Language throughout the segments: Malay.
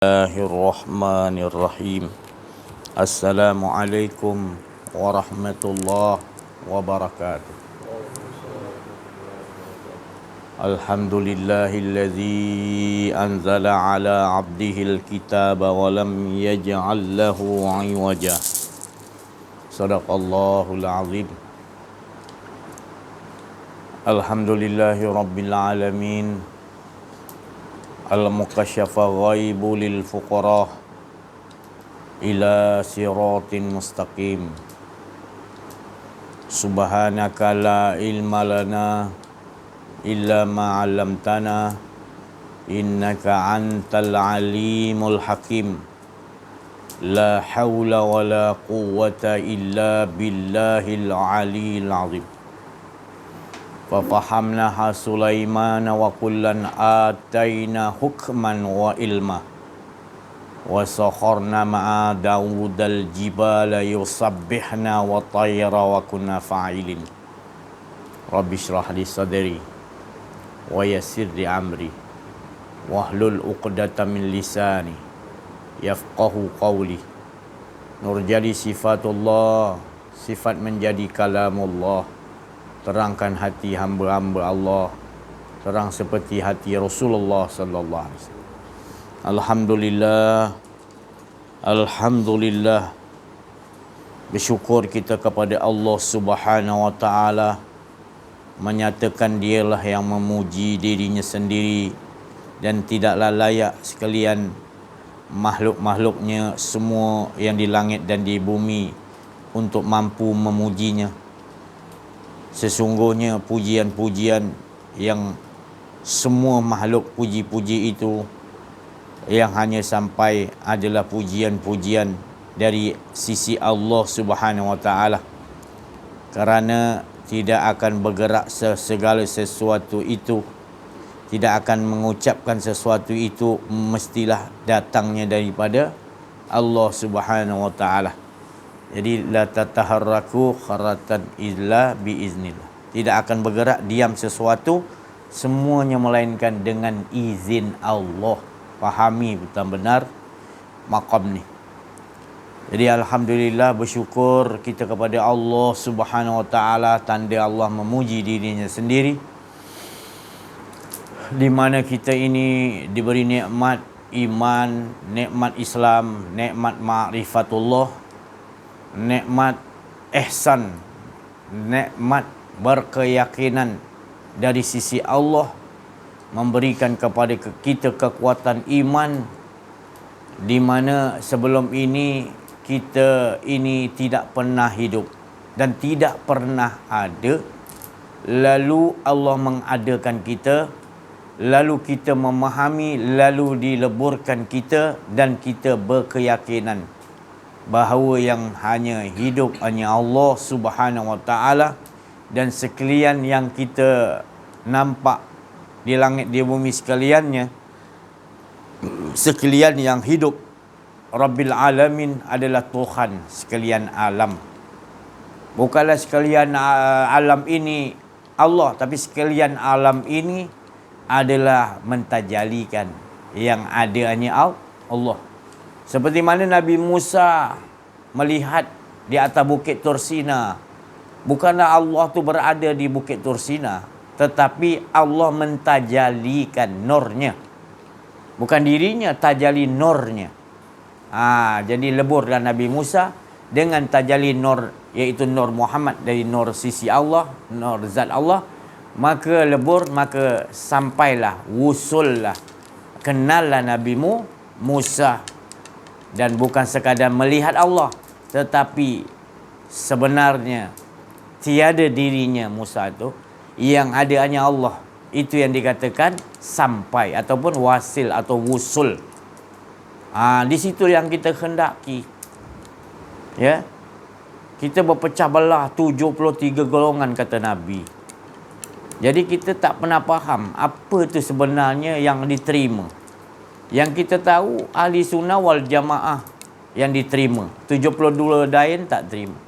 Bismillahirrahmanirrahim. Assalamualaikum warahmatullahi wabarakatuh. Alhamdulillahilladzi anzala ala abdihil kitaba wa lam yaj'al lahu 'iwaja. Shadaqallahul azim. Alhamdulillahi rabbil alamin. Al-mukasyafa ghaibu lil fuqara ila siratin mustaqim. Subhanaka la ilma lana illa ma 'allamtana innaka antal alimul hakim. La haula wa la quwwata illa billahil aliyil azim. Fafahamnaha Sulaiman wa kullan ataina hukman wa ilma wa sakharna ma'a Dawudal jibala yusabbihna wa tayra wa kunna fa'ilin. Rabbi shrah li sadri wa yassir li amri wahlul 'uqdatam min lisani yafqahu qawli. Nur jadi sifatullah, sifat menjadi kalamullah. Terangkan hati hamba-hamba Allah, terang seperti hati Rasulullah sallallahu alaihi wasallam. Alhamdulillah, alhamdulillah. Bersyukur kita kepada Allah Subhanahu wa taala, menyatakan dialah yang memuji dirinya sendiri dan tidaklah layak sekalian makhluk-makhluknya semua yang di langit dan di bumi untuk mampu memujinya. Sesungguhnya pujian-pujian yang semua makhluk puji-puji itu yang hanya sampai adalah pujian-pujian dari sisi Allah Subhanahu wa taala, kerana tidak akan bergerak segala sesuatu itu, tidak akan mengucapkan sesuatu itu mestilah datangnya daripada Allah Subhanahu wa taala. Jadi la tataharraku kharatan illa biiznillah. Tidak akan bergerak diam sesuatu semuanya melainkan dengan izin Allah. Fahami benar-benar maqam ni. Jadi alhamdulillah, bersyukur kita kepada Allah Subhanahu wa taala, tanda Allah memuji dirinya sendiri, di mana kita ini diberi nikmat iman, nikmat Islam, nikmat ma'rifatullah, nikmat ihsan, nikmat berkeyakinan dari sisi Allah, memberikan kepada kita kekuatan iman, di mana sebelum ini kita ini tidak pernah hidup dan tidak pernah ada. Lalu Allah mengadakan kita, lalu kita memahami, lalu dileburkan kita, dan kita berkeyakinan bahawa yang hanya hidup hanya Allah Subhanahu wa taala, dan sekalian yang kita nampak di langit di bumi sekaliannya, sekalian yang hidup Rabbil Alamin adalah Tuhan sekalian alam. Bukanlah sekalian alam ini Allah, tapi sekalian alam ini adalah mentajalikan yang ada hanya Allah. Seperti mana Nabi Musa melihat di atas Bukit Tursina, bukanlah Allah tu berada di Bukit Tursina, tetapi Allah mentajalikan nurnya. Bukan dirinya, tajali nurnya. Jadi leburlah Nabi Musa dengan tajali nur, iaitu nur Muhammad dari nur sisi Allah, nur zat Allah. Maka lebur, maka sampailah, wusullah, kenallah Nabi Musa. Dan bukan sekadar melihat Allah, tetapi sebenarnya tiada dirinya Musa itu, yang ada hanya Allah. Itu yang dikatakan sampai ataupun wasil atau wusul. Di situ yang kita hendaki. Ya. Kita berpecah belah 73 golongan kata Nabi. Jadi kita tak pernah faham apa itu sebenarnya yang diterima. Yang kita tahu ahli sunnah wal jamaah yang diterima. 72 lain tak terima.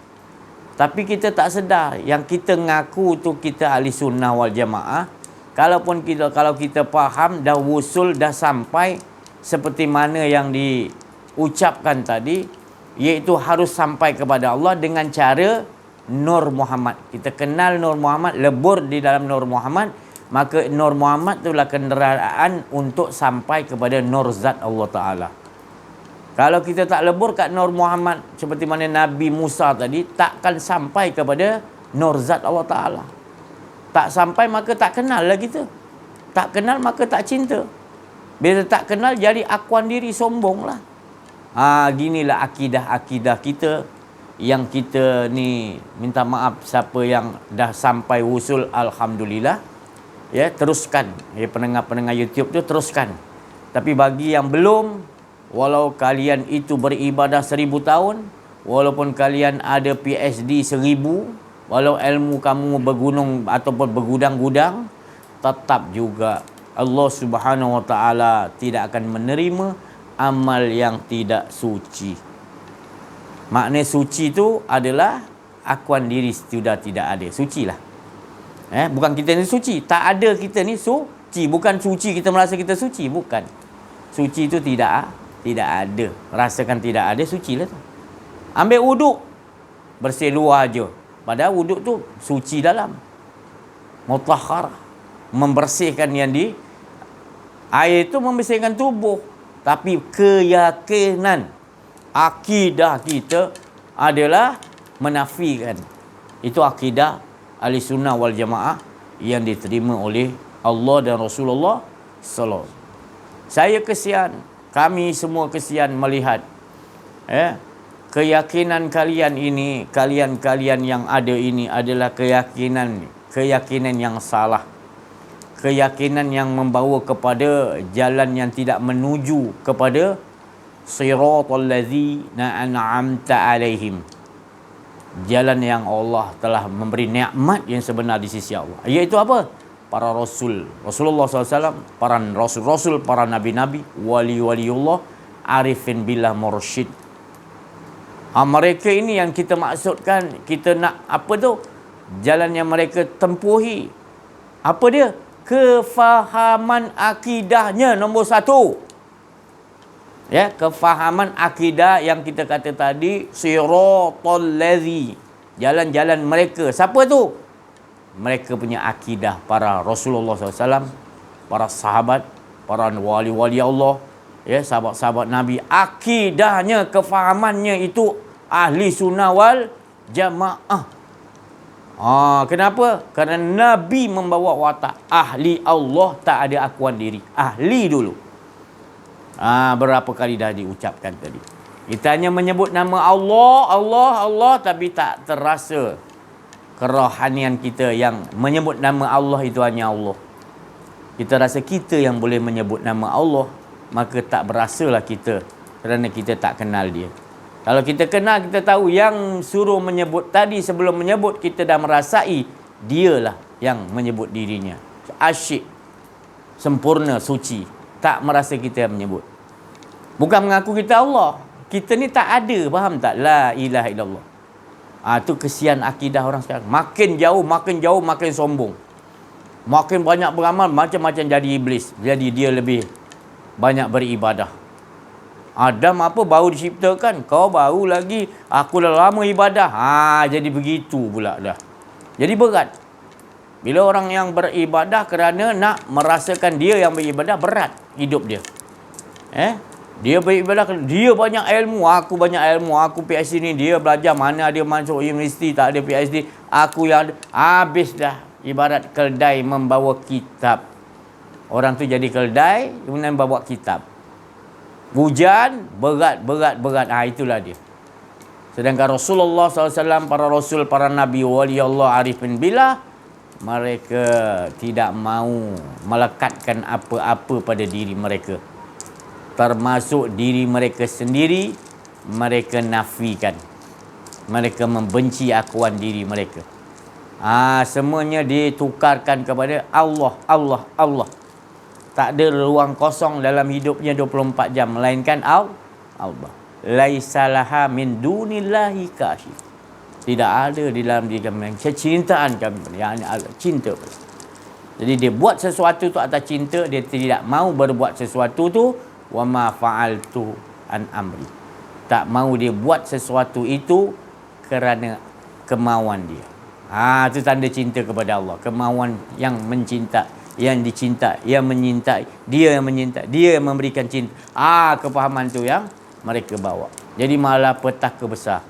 Tapi kita tak sedar yang kita ngaku tu kita ahli sunnah wal jamaah. Kalau kita faham dah wusul, dah sampai, seperti mana yang diucapkan tadi, iaitu harus sampai kepada Allah dengan cara Nur Muhammad. Kita kenal Nur Muhammad, lebur di dalam Nur Muhammad, maka Nur Muhammad itulah kenderaan untuk sampai kepada Nur Zat Allah Ta'ala. Kalau kita tak lebur kat Nur Muhammad seperti mana Nabi Musa tadi, takkan sampai kepada Nur Zat Allah Ta'ala. Tak sampai maka tak kenal lah kita. Tak kenal maka tak cinta. Bila tak kenal jadi akuan diri, sombong lah. Ginilah akidah-akidah kita yang kita ni minta maaf siapa yang dah sampai usul, alhamdulillah. Ya, teruskan. Ya, pendengar-pendengar YouTube tu teruskan. Tapi bagi yang belum, walau kalian itu beribadah 1000 tahun, walaupun kalian ada PhD 1000, walau ilmu kamu bergunung ataupun bergudang-gudang, tetap juga Allah Subhanahu Wa Taala tidak akan menerima amal yang tidak suci. Makna suci tu adalah akuan diri sudah tidak ada. Suci lah. Bukan kita ni suci. Tak ada kita ni suci. Bukan suci kita merasa kita suci. Bukan. Suci tu tidak ada. Rasakan tidak ada, suci lah tu. Ambil wuduk, bersih luar je. Padahal wuduk tu suci dalam. Mutahharah. Membersihkan yang di air itu, membersihkan tubuh. Tapi keyakinan, akidah kita adalah menafikan. Itu akidah Ahli Sunnah wal Jamaah yang diterima oleh Allah dan Rasulullah sallallahu alaihi wasallam. Saya kesian, kami semua kesian melihat keyakinan kalian ini, kalian yang ada ini adalah keyakinan yang salah. Keyakinan yang membawa kepada jalan yang tidak menuju kepada siratal ladzina an'amta alaihim. Jalan yang Allah telah memberi nikmat yang sebenar di sisi Allah. Iaitu apa? Para Rasul. Rasulullah SAW, para Rasul-Rasul, para Nabi-Nabi, wali-waliullah, arifin billah mursyid. Mereka ini yang kita maksudkan, kita nak apa tu? Jalan yang mereka tempuhi. Apa dia? Kefahaman akidahnya nombor 1. Ya, kefahaman akidah yang kita kata tadi, siratal ladzi, jalan-jalan mereka. Siapa tu? Mereka punya akidah para Rasulullah SAW, para sahabat, para wali-wali Allah, ya, sahabat-sahabat Nabi. Akidahnya, kefahamannya itu ahli sunnah wal jamaah. Kenapa? Kerana Nabi membawa watak ahli Allah, tak ada akuan diri. Ahli dulu. Berapa kali dah diucapkan tadi. Kita hanya menyebut nama Allah, tapi tak terasa kerohanian kita yang menyebut nama Allah itu hanya Allah. Kita rasa kita yang boleh menyebut nama Allah, maka tak berasalah kita kerana kita tak kenal dia. Kalau kita kenal, kita tahu yang suruh menyebut tadi, sebelum menyebut kita dah merasai dialah yang menyebut dirinya. Asyik, sempurna, suci. Tak merasa kita yang menyebut. Bukan mengaku kita Allah. Kita ni tak ada, faham tak? La ilaha illallah. Tu kesian akidah orang sekarang. Makin jauh, makin sombong. Makin banyak beramal, macam-macam jadi iblis. Jadi dia lebih banyak beribadah. Adam apa baru diciptakan, kau baru lagi, aku dah lama ibadah. Jadi begitu pula dah. Jadi berat. Bila orang yang beribadah kerana nak merasakan dia yang beribadah, berat hidup dia. Dia beribadah kerana dia banyak ilmu, aku banyak ilmu, aku PhD ni, dia belajar mana dia masuk universiti, tak ada PhD, aku yang ada. Habis dah. Ibarat keldai membawa kitab. Orang tu jadi keldai, kemudian bawa kitab. Hujan, berat. Itulah dia. Sedangkan Rasulullah SAW, para Rasul, para Nabi, wali Allah, arifin billah, mereka tidak mau melekatkan apa-apa pada diri mereka. Termasuk diri mereka sendiri, mereka nafikan. Mereka membenci akuan diri mereka. Semuanya ditukarkan kepada Allah. Tak ada ruang kosong dalam hidupnya 24 jam melainkan Allah. Laisalaha min dunillahi kashif. Tidak ada di dalam diri kami kecintaan kami, yang cinta. Jadi dia buat sesuatu tu atas cinta, dia tidak mau berbuat sesuatu tu wa ma fa'altu an amri. Tak mau dia buat sesuatu itu kerana kemauan dia. Itu tanda cinta kepada Allah. Kemauan yang mencinta, yang dicinta, yang menyintai, dia yang menyintai, dia yang memberikan cinta. Kefahaman tu yang mereka bawa. Jadi malah petaka besar.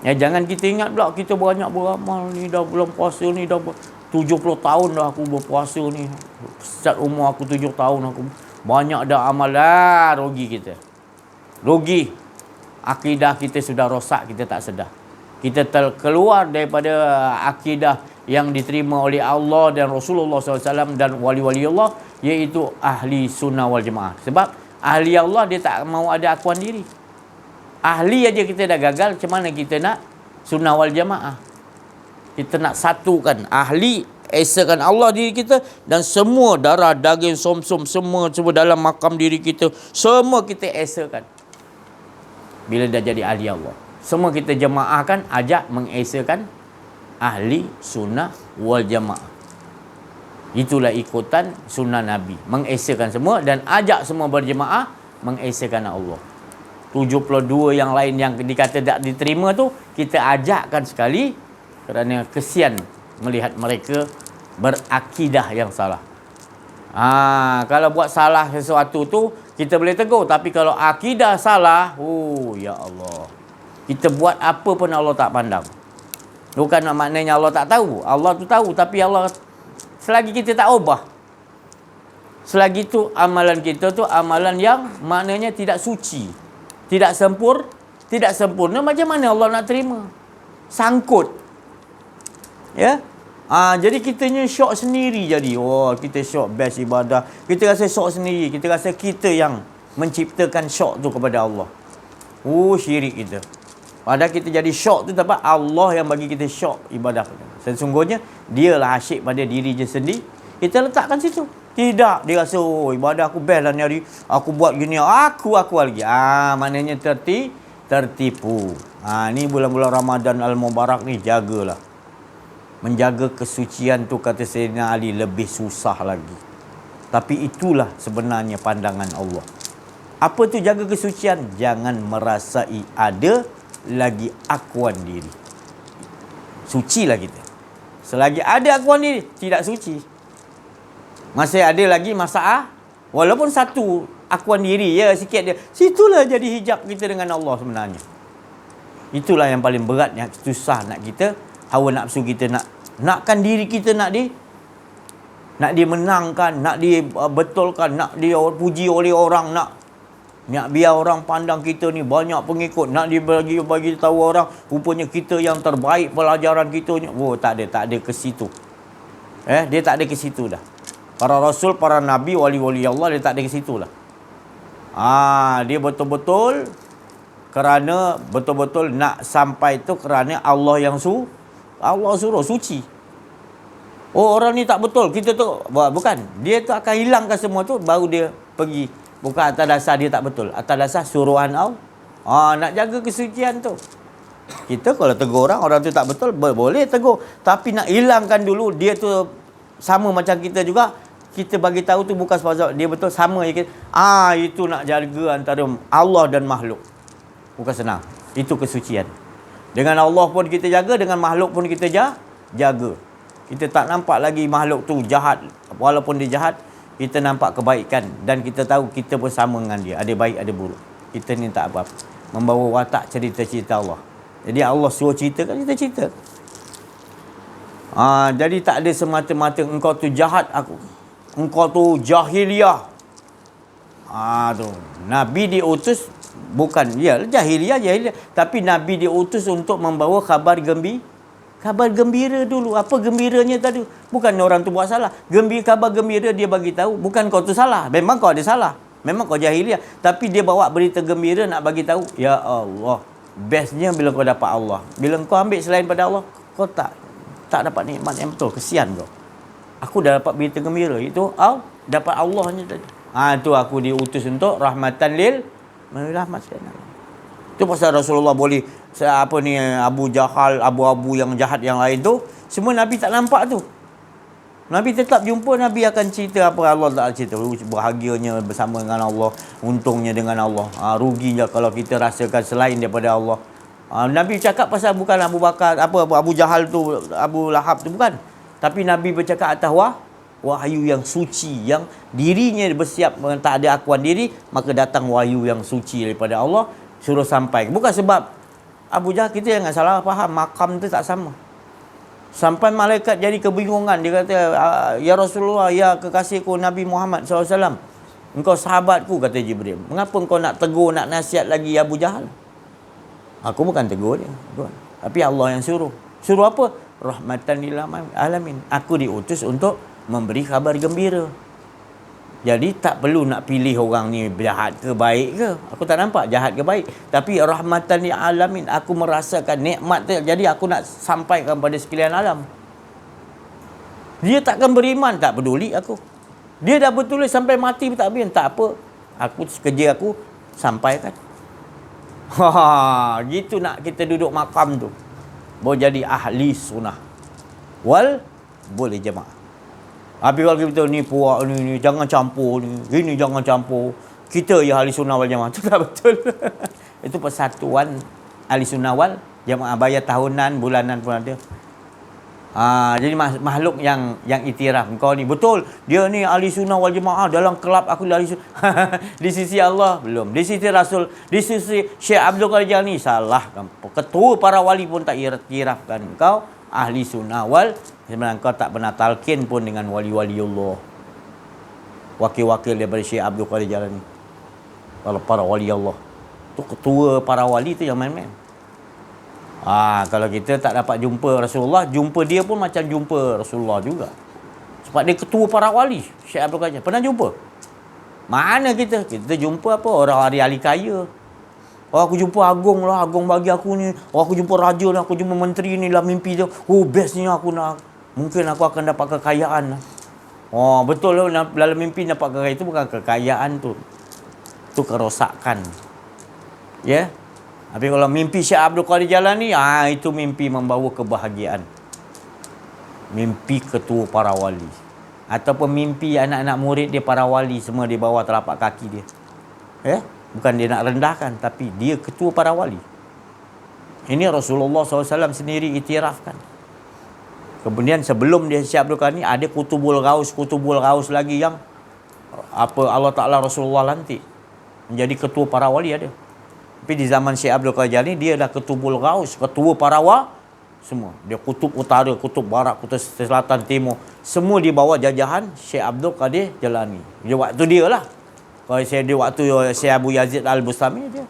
Jangan kita ingat pula kita banyak beramal ni, dah bulan puasa ni dah 70 tahun dah aku berpuasa ni. Start umur aku 7 tahun aku banyak dah amal dah. Rugi kita. Rugi. Akidah kita sudah rosak, kita tak sedar. Kita terkeluar daripada akidah yang diterima oleh Allah dan Rasulullah SAW dan wali-wali Allah, iaitu ahli sunnah wal jamaah. Sebab ahli Allah dia tak mau ada akuan diri. Ahli aja kita dah gagal, macam mana kita nak sunnah wal jamaah? Kita nak satukan ahli, esakan Allah diri kita, dan semua darah, daging, som-som, semua dalam makam diri kita, semua kita esakan. Bila dah jadi ahli Allah, semua kita jemaahkan, ajak mengesakan ahli sunnah wal jamaah. Itulah ikutan sunnah Nabi, mengesakan semua dan ajak semua berjemaah mengesakan Allah. 72 yang lain yang dikata tak diterima tu, kita ajakkan sekali kerana kesian melihat mereka berakidah yang salah. Kalau buat salah sesuatu tu kita boleh tegur, tapi kalau akidah salah, ya Allah, kita buat apa pun Allah tak pandang. Bukan maknanya Allah tak tahu, Allah tu tahu, tapi Allah, selagi kita tak ubah, selagi tu amalan kita tu amalan yang maknanya tidak suci, tidak sempurna, macam mana Allah nak terima? Sangkut. Ya? Jadi kitanya syok sendiri jadi. Kita syok best ibadah. Kita rasa syok sendiri. Kita rasa kita yang menciptakan syok tu kepada Allah. Syirik kita. Padahal kita jadi syok tu sebab Allah yang bagi kita syok ibadah. Sesungguhnya dialah asyik pada diri je sendiri. Kita letakkan situ. Tidak, dia rasa ibadah aku best lah ni hari. Aku buat gini, aku lagi. Maknanya tertipu. Ni bulan-bulan Ramadan Al-Mubarak ni, jagalah. Menjaga kesucian tu, kata Sayyidina Ali, lebih susah lagi. Tapi itulah sebenarnya pandangan Allah. Apa tu jaga kesucian? Jangan merasai ada lagi akuan diri. Sucilah kita. Selagi ada akuan diri, tidak suci. Masih ada lagi masalah. Walaupun satu akuan diri ya, sikit dia, situlah jadi hijab kita dengan Allah sebenarnya. Itulah yang paling berat, yang susah nak kita, hawa nafsu kita nakkan diri kita, nak dimenangkan, nak dibetulkan, nak dipuji oleh orang, nak biar orang pandang kita ni banyak pengikut, nak bagi tahu orang rupanya kita yang terbaik pelajaran kita ni. Tak ada ke situ. Dia tak ada ke situ dah. Para rasul, para nabi, wali-wali Allah, dia tak ada ke situ lah. Dia betul-betul kerana betul-betul nak sampai tu kerana Allah yang Allah suruh suci. Orang ni tak betul, kita tu bukan. Dia tu akan hilangkan semua tu baru dia pergi. Bukan atas dasar dia tak betul, atas dasar suruhan Allah. Nak jaga kesucian tu. Kita kalau tegur orang tu tak betul, boleh tegur. Tapi nak hilangkan dulu dia tu sama macam kita juga. Kita bagi tahu tu bukan sebab dia betul, sama je kita. Itu nak jaga antara Allah dan makhluk. Bukan senang. Itu kesucian. Dengan Allah pun kita jaga, dengan makhluk pun kita jaga. Kita tak nampak lagi makhluk tu jahat. Walaupun dia jahat, kita nampak kebaikan. Dan kita tahu kita pun sama dengan dia. Ada baik, ada buruk. Kita ni tak apa-apa. Membawa watak cerita-cerita Allah. Jadi Allah suruh ceritakan, kita cerita. Jadi tak ada semata-mata engkau tu jahat, engkau tu jahiliah. Tu Nabi diutus bukan jahiliah, tapi Nabi diutus untuk membawa kabar gembira dulu. Apa gembiranya tadi? Bukan orang tu buat salah. Kabar gembira dia bagi tahu, bukan kau tu salah. Memang kau ada salah. Memang kau jahiliah, tapi dia bawa berita gembira nak bagi tahu, ya Allah, bestnya bila kau dapat Allah. Bila kau ambil selain pada Allah, kau tak dapat nikmat yang betul. Kesian kau. Aku dah dapat berita gembira, itu dapat Allahnya tadi. Tu aku diutus untuk rahmatan lil rahmatan. Itu pasal Rasulullah boleh Abu Jahal, abu-abu yang jahat yang lain tu, semua Nabi tak nampak tu. Nabi tetap jumpa, Nabi akan cerita apa Allah Ta'ala cerita. Bahagianya bersama dengan Allah, untungnya dengan Allah. Ruginya kalau kita rasakan selain daripada Allah. Nabi cakap pasal bukan Abu Bakar, Abu Jahal tu, Abu Lahab tu, bukan. Tapi Nabi bercakap atas wahyu yang suci, yang dirinya bersiap, tak ada akuan diri, maka datang wahyu yang suci daripada Allah, suruh sampai. Bukan sebab Abu Jahal, kita jangan salah faham, makam tu tak sama. Sampai malaikat jadi kebingungan. Dia kata, ya Rasulullah, ya kekasihku Nabi Muhammad SAW, engkau sahabatku, kata Jibril. Mengapa engkau nak tegur, nak nasihat lagi Abu Jahal? Aku bukan tegur dia, tapi Allah yang suruh. Suruh apa? Rahmatan lil alamin. Aku diutus untuk memberi khabar gembira. Jadi tak perlu nak pilih orang ni jahat ke baik ke. Aku tak nampak jahat ke baik. Tapi rahmatan lil alamin, aku merasakan nikmat tu. Jadi aku nak sampaikan pada sekalian alam. Dia takkan beriman, tak peduli aku. Dia dah bertulis sampai mati pun tak biar. Tak apa. Aku kerja aku sampaikan. Gitu nak kita duduk makam tu. Baru jadi ahli sunnah wal boleh jemaah. Habis kalau kita ni puak ni jangan campur ni, ini jangan campur. Kita ya ahli sunnah wal jemaah. Itu tak betul. Itu persatuan ahli sunnah wal jemaah, bayar tahunan, bulanan pun ada. Jadi makhluk yang iktiraf kau ni betul, dia ni ahli sunnah wal jemaah, dalam kelab aku ahli sunnah. Di sisi Allah belum, di sisi Rasul, di sisi Syekh Abdul Qadir Jalani salah. Ketua para wali pun tak iktirafkan kau ahli sunnah wal, sebenarnya kau tak pernah talqin pun dengan wali-wali Allah, wakil-wakil daripada Syekh Abdul Qadir Jalani. Kalau para wali Allah tu, ketua para wali tu yang main-main. Kalau kita tak dapat jumpa Rasulullah, jumpa dia pun macam jumpa Rasulullah juga. Sebab dia ketua para wali, Syekh Abdul Qadir. Pernah jumpa? Mana kita? Kita jumpa apa? Orang ahli kaya. Aku jumpa Agong lah, Agong bagi aku ni. Aku jumpa raja lah, aku jumpa menteri ni lah, mimpi dia. Bestnya aku nak. Mungkin aku akan dapat kekayaan lah. Betul lah, dalam mimpi dapat kekayaan. Itu bukan kekayaan tu. Itu kerosakan. Ya? Tapi kalau mimpi Syekh Abdul Qadir Jalani, itu mimpi membawa kebahagiaan. Mimpi ketua para wali. Ataupun mimpi anak-anak murid dia para wali, semua di bawah telapak kaki dia. Ya? Bukan dia nak rendahkan, tapi dia ketua para wali. Ini Rasulullah SAW sendiri iktirafkan. Kemudian sebelum dia Syekh Abdul Qadir, ada kutubul gaus lagi yang Allah Ta'ala Rasulullah lantik menjadi ketua para wali ada. Tapi di zaman Syekh Abdul Qadir ni, dia dah ketubul gaus, ketua para semua. Dia kutub utara, kutub barat, kutub selatan, timur. Semua di bawah jajahan Syekh Abdul Qadir Jalani. Dia waktu dia lah. Kalau dia waktu Syekh Abu Yazid Al-Bustami dia.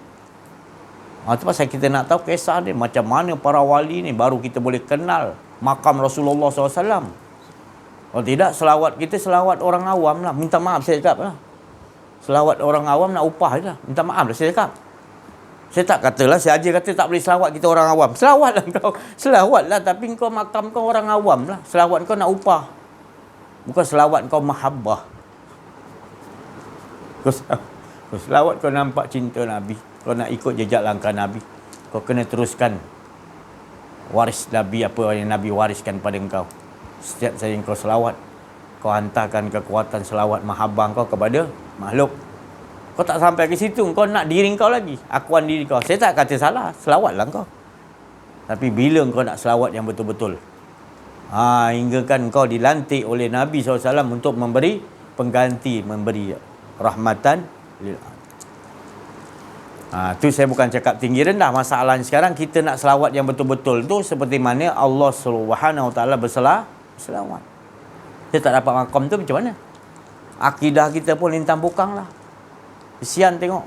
Itu pasal kita nak tahu kisah dia. Macam mana para wali ni, baru kita boleh kenal makam Rasulullah SAW. Kalau tidak, selawat kita selawat orang awam lah. Minta maaf saya cakap lah. Selawat orang awam nak upah je lah. Minta maaf lah saya cakap. Saya tak katalah, saya aja kata tak boleh selawat kita orang awam. Selawat lah kau. Selawat lah, tapi kau makam kau orang awam lah. Selawat kau nak upah. Bukan selawat kau mahabbah. Kau selawat kau nampak cinta Nabi. Kau nak ikut jejak langkah Nabi. Kau kena teruskan waris Nabi, apa yang Nabi wariskan pada kau. Setiap saya kau selawat, kau hantarkan kekuatan selawat mahabbah kau kepada makhluk. Kau tak sampai ke situ, kau nak diri kau lagi, akuan diri kau. Saya tak kata salah, selawatlah kau. Tapi bila kau nak selawat yang betul-betul, hingga kan kau dilantik oleh Nabi SAW untuk memberi pengganti, memberi rahmatan lil alamin. Tu saya bukan cakap tinggi rendah. Masalahnya sekarang kita nak selawat yang betul-betul tu seperti mana Allah Subhanahu Wa Taala berselawat. Kita tak dapat makam tu macam mana? Akidah kita pun lintang bukang lah. Kesian tengok.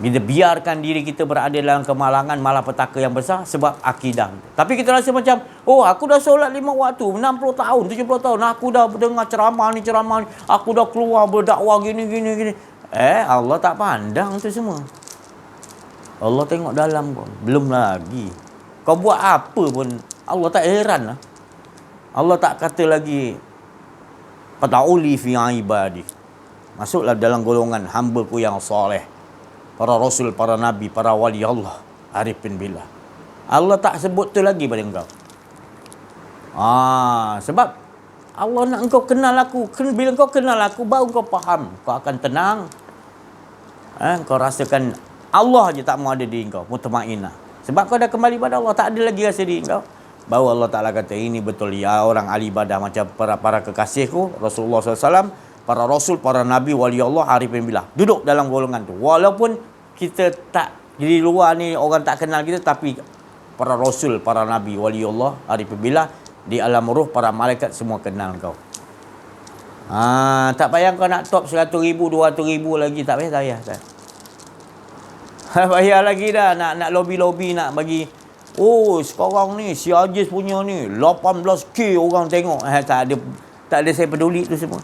Kita biarkan diri kita berada dalam kemalangan, malapetaka yang besar sebab akidah. Tapi kita rasa macam, aku dah solat 5 waktu, 60 tahun, 70 tahun, aku dah dengar ceramah ni, aku dah keluar berdakwah gini. Allah tak pandang tu semua. Allah tengok dalam pun. Belum lagi. Kau buat apa pun, Allah tak heran lah. Allah tak kata lagi, Fata'uli fi ibadi. Masuklah dalam golongan hamba-Ku yang soleh. Para Rasul, para Nabi, para wali Allah. Arifin billah. Allah tak sebut tu lagi pada engkau. Sebab Allah nak engkau kenal aku. Bila engkau kenal aku, baru kau faham. Kau akan tenang. Kau rasakan Allah je tak mau ada di engkau. Mutmainah. Sebab kau dah kembali pada Allah. Tak ada lagi rasa di engkau. Baru Allah Ta'ala kata, ini betul ya orang ahli ibadah macam para kekasihku, Rasulullah SAW, para Rasul, para Nabi, Wali Allah, Arifin Billah. Duduk dalam golongan tu. Walaupun kita tak, di luar ni orang tak kenal kita, tapi para Rasul, para Nabi, Wali Allah, Arifin Billah, di alam ruh, para malaikat semua kenal kau. Tak payah kau nak top 100,000, 200,000 lagi. Tak payah. Tak payah lagi dah. Nak lobby-lobby, nak bagi. Oh, sekarang ni si Aziz punya ni 18k orang tengok. Tak ada saya peduli tu semua.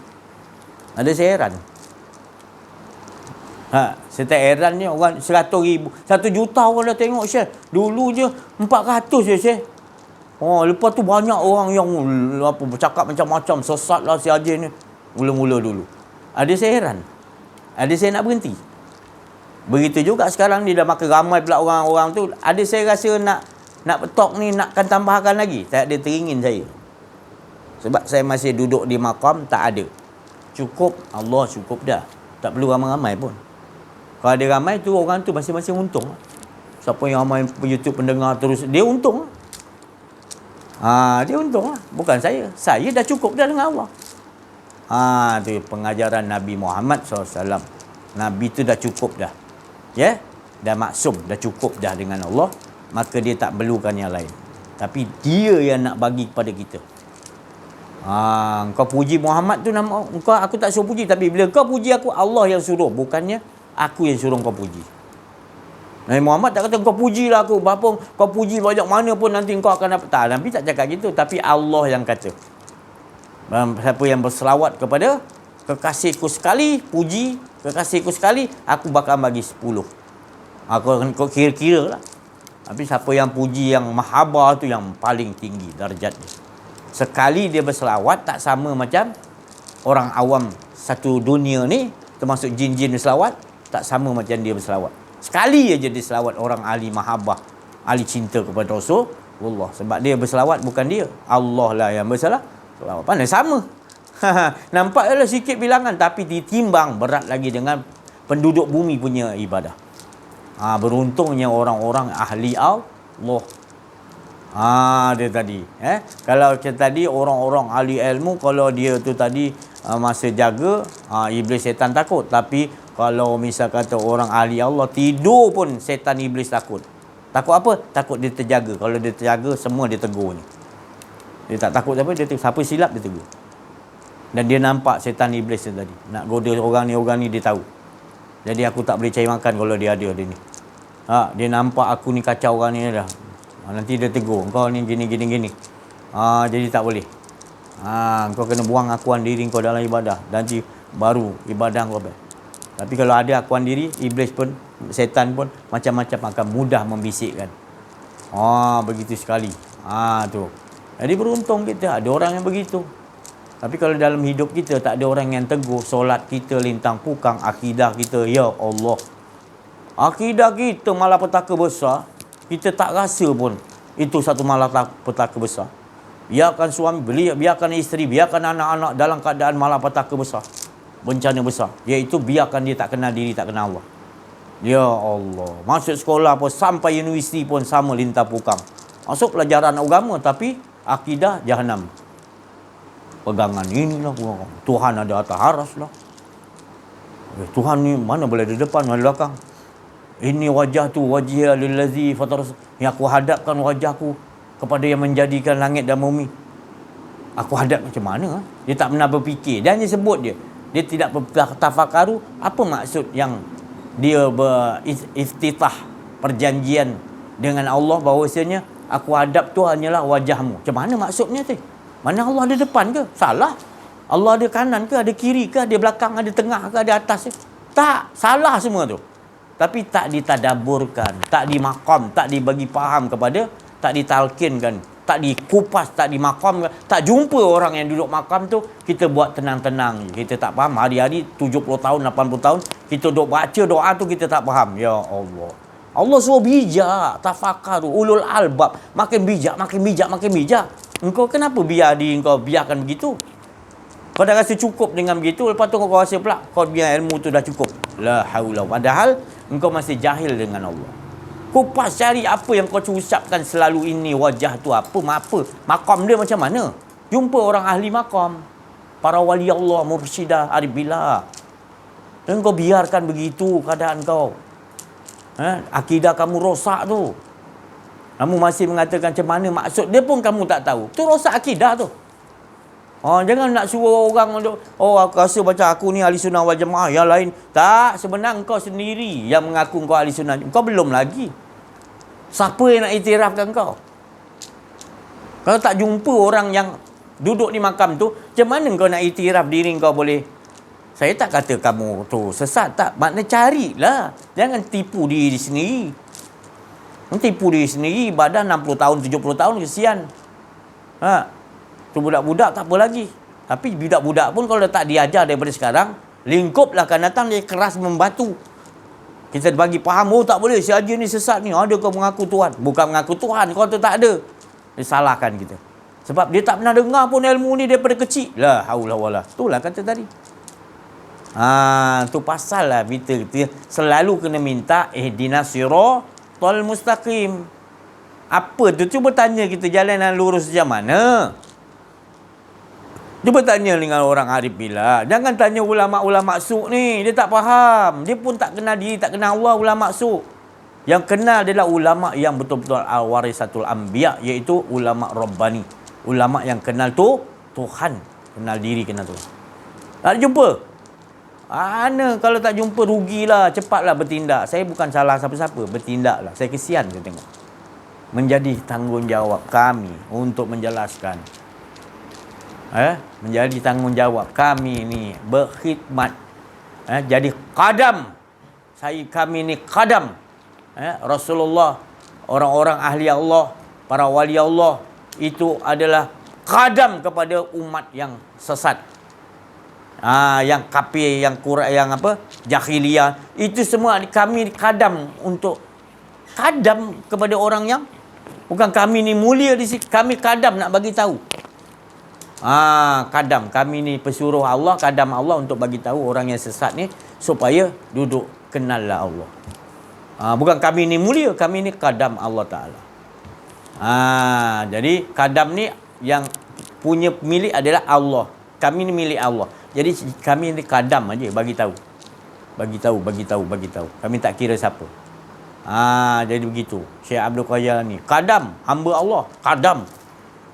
Ada saya heran. Saya tak heran ni orang 100,000, 1 juta orang dah tengok share. Dulu je 400 je share. Lepas tu banyak orang yang bercakap macam-macam, sesat lah si Aziz ni. Mula-mula dulu. Ada saya heran. Ada saya nak berhenti. Begitu juga sekarang ni dah makin ramai pula orang-orang tu. Ada saya rasa nak talk ni nakkan tambahkan lagi. Tak ada teringin saya. Sebab saya masih duduk di maqam, tak ada. Cukup, Allah cukup dah. Tak perlu ramai-ramai pun. Kalau ada ramai tu, orang tu masing-masing untung. Siapa yang ramai YouTube pendengar terus, dia untung. Dia untung lah. Bukan saya. Saya dah cukup dah dengan Allah. Tu pengajaran Nabi Muhammad SAW. Nabi tu dah cukup dah. Ya? Dah maksum, dah cukup dah dengan Allah. Maka dia tak perlukan yang lain. Tapi dia yang nak bagi kepada kita. Kau puji Muhammad tu nama aku tak suruh puji, tapi bila kau puji aku, Allah yang suruh, bukannya aku yang suruh kau puji. Nabi Muhammad tak kata kau pujilah aku, berapa kau puji banyak mana pun nanti kau akan dapat. Tak, Nabi tak cakap gitu, tapi Allah yang kata. Siapa yang berselawat kepada kekasihku sekali, puji kekasihku sekali, aku bakal bagi 10. Kau kira-kira lah. Tapi siapa yang puji yang mahabbah tu yang paling tinggi darjatnya. Sekali dia berselawat tak sama macam orang awam satu dunia ni, termasuk jin-jin berselawat, tak sama macam dia berselawat. Sekali aja dia selawat orang ahli mahabbah, ahli cinta kepada Rasulullah. Sebab dia berselawat bukan dia. Allah lah yang berselawat. Pandai sama. Nampak lah sikit bilangan, tapi ditimbang berat lagi dengan penduduk bumi punya ibadah. Beruntungnya orang-orang ahli Allah. Dia tadi. Kalau tadi orang-orang ahli ilmu, kalau dia tu tadi masa jaga, iblis setan takut. Tapi kalau misal kata orang ahli Allah, tidur pun setan iblis takut. Takut apa? Takut dia terjaga. Kalau dia terjaga, semua dia tegur ni. Dia tak takut siapa, siapa silap dia tegur. Dan dia nampak setan iblis tadi. Nak goda orang ni dia tahu. Jadi aku tak boleh cari makan kalau dia ada ni. Dia nampak aku ni kacau orang ni dah. Nanti dia tegur, kau ni gini. Jadi tak boleh. Kau kena buang akuan diri kau dalam ibadah. Nanti baru ibadah kau baik. Tapi kalau ada akuan diri, iblis pun, setan pun macam-macam akan mudah membisikkan. Begitu sekali. Tu. Jadi beruntung kita ada orang yang begitu. Tapi kalau dalam hidup kita tak ada orang yang tegur, solat kita lintang pukang, akidah kita, ya Allah. Akidah kita malapetaka besar, kita tak rasa pun itu satu malapetaka besar. Biarkan suami, biarkan isteri, biarkan anak-anak dalam keadaan malapetaka besar, bencana besar, iaitu biarkan dia tak kenal diri, tak kenal Allah. Ya Allah. Masuk sekolah pun, sampai universiti pun sama lintang pukang. Masuk pelajaran agama, tapi akidah jahanam. Pegangan inilah Tuhan ada atas aras lah. Tuhan ni mana boleh di depan, mana di belakang. Ini wajah tu wajhiya lillazi fatar, yang aku hadapkan wajahku kepada yang menjadikan langit dan bumi. Aku hadap macam mana? Dia tak pernah berfikir. Dan dia sebut dia tidak bertafakaru apa maksud yang dia beriftitah perjanjian dengan Allah, bahawasanya aku hadap tu hanyalah wajahmu. Macam mana maksudnya tu? Mana Allah ada depan ke? Salah. Allah ada kanan ke? Ada kiri ke? Ada belakang? Ada tengah ke? Ada atas ke? Tak. Salah semua tu. Tapi tak ditadaburkan, tak dimakam, tak dibagi faham kepada, tak ditalkinkan, tak dikupas, tak dimakam, tak jumpa orang yang duduk makam tu, kita buat tenang-tenang. Kita tak faham. Hari-hari 70 tahun, 80 tahun, kita duduk baca doa tu, kita tak faham. Ya Allah. Allah suruh bijak, tafakaru, ulul albab. Makin bijak. Engkau kenapa biarkan begitu? Kau dah rasa cukup dengan begitu, lepas tu kau rasa pula kau biar ilmu tu dah cukup. La haula. Padahal engkau masih jahil dengan Allah. Kupas cari apa yang kau ucapkan selalu ini, wajah tu apa, makam dia macam mana. Jumpa orang ahli makam, para wali Allah, mursyidah, arif billah. Dan kau biarkan begitu keadaan kau. Akidah kamu rosak tu. Kamu masih mengatakan macam mana maksud dia pun kamu tak tahu. Tu rosak akidah tu. Jangan nak suruh orang untuk, aku rasa macam aku ni ahli sunnah wal jamaah, yang lain tak. Sebenarnya kau sendiri yang mengaku kau ahli sunnah. Kau belum lagi. Siapa yang nak iktirafkan kau? Kalau tak jumpa orang yang duduk di makam tu, macam mana kau nak iktiraf diri kau boleh? Saya tak kata kamu tu sesat, tak. Maknanya carilah. Jangan tipu diri sendiri. Tipu diri sendiri, ibadah 60 tahun, 70 tahun, kesian. Tu budak-budak tak apa lagi. Tapi budak-budak pun kalau tak diajar daripada sekarang, lingkup lah akan datang, dia keras membatu. Kita bagi faham, tak boleh, si Haji ni sesat ni. Ada kau mengaku Tuhan. Bukan mengaku Tuhan, kau tu tak ada. Dia salahkan kita. Sebab dia tak pernah dengar pun ilmu ni daripada kecil. La haula wala. Itulah kata tadi. Tu pasal lah kita selalu kena minta ihdinas siratal mustaqim. Apa tu? Cuba tanya kita jalan yang lurus macam mana. Cuba tanya dengan orang arif billah. Jangan tanya ulama-ulama su' ni. Dia tak faham. Dia pun tak kenal diri, tak kenal Allah, ulama su'. Yang kenal adalah ulama yang betul-betul warisatul anbiya, iaitu ulama rabbani. Ulama yang kenal tu Tuhan. Kenal diri, kenal Tuhan. Tak jumpa. Mana kalau tak jumpa, rugilah. Cepatlah bertindak. Saya bukan salah siapa-siapa. Bertindaklah. Saya kesian saya tengok. Menjadi tanggungjawab kami untuk menjelaskan. Menjadi tanggungjawab kami ni berkhidmat. Jadi qadam. Kami ni qadam. Rasulullah, orang-orang ahli Allah, para wali Allah, itu adalah qadam kepada umat yang sesat. Yang kafir, yang jahiliyah, itu semua kami kadam untuk kadam kepada orang yang bukan kami ni mulia di sini, kami kadam nak bagi tahu. Kadam, kami ni pesuruh Allah, kadam Allah untuk bagi tahu orang yang sesat ni supaya duduk kenallah Allah. Bukan kami ni mulia, kami ni kadam Allah Taala. Jadi kadam ni yang punya milik adalah Allah. Kami ni milik Allah. Jadi kami ni kadam aja bagi tahu. Bagi tahu. Kami tak kira siapa. Jadi begitu. Syekh Abdul Qayyar ni kadam, hamba Allah, kadam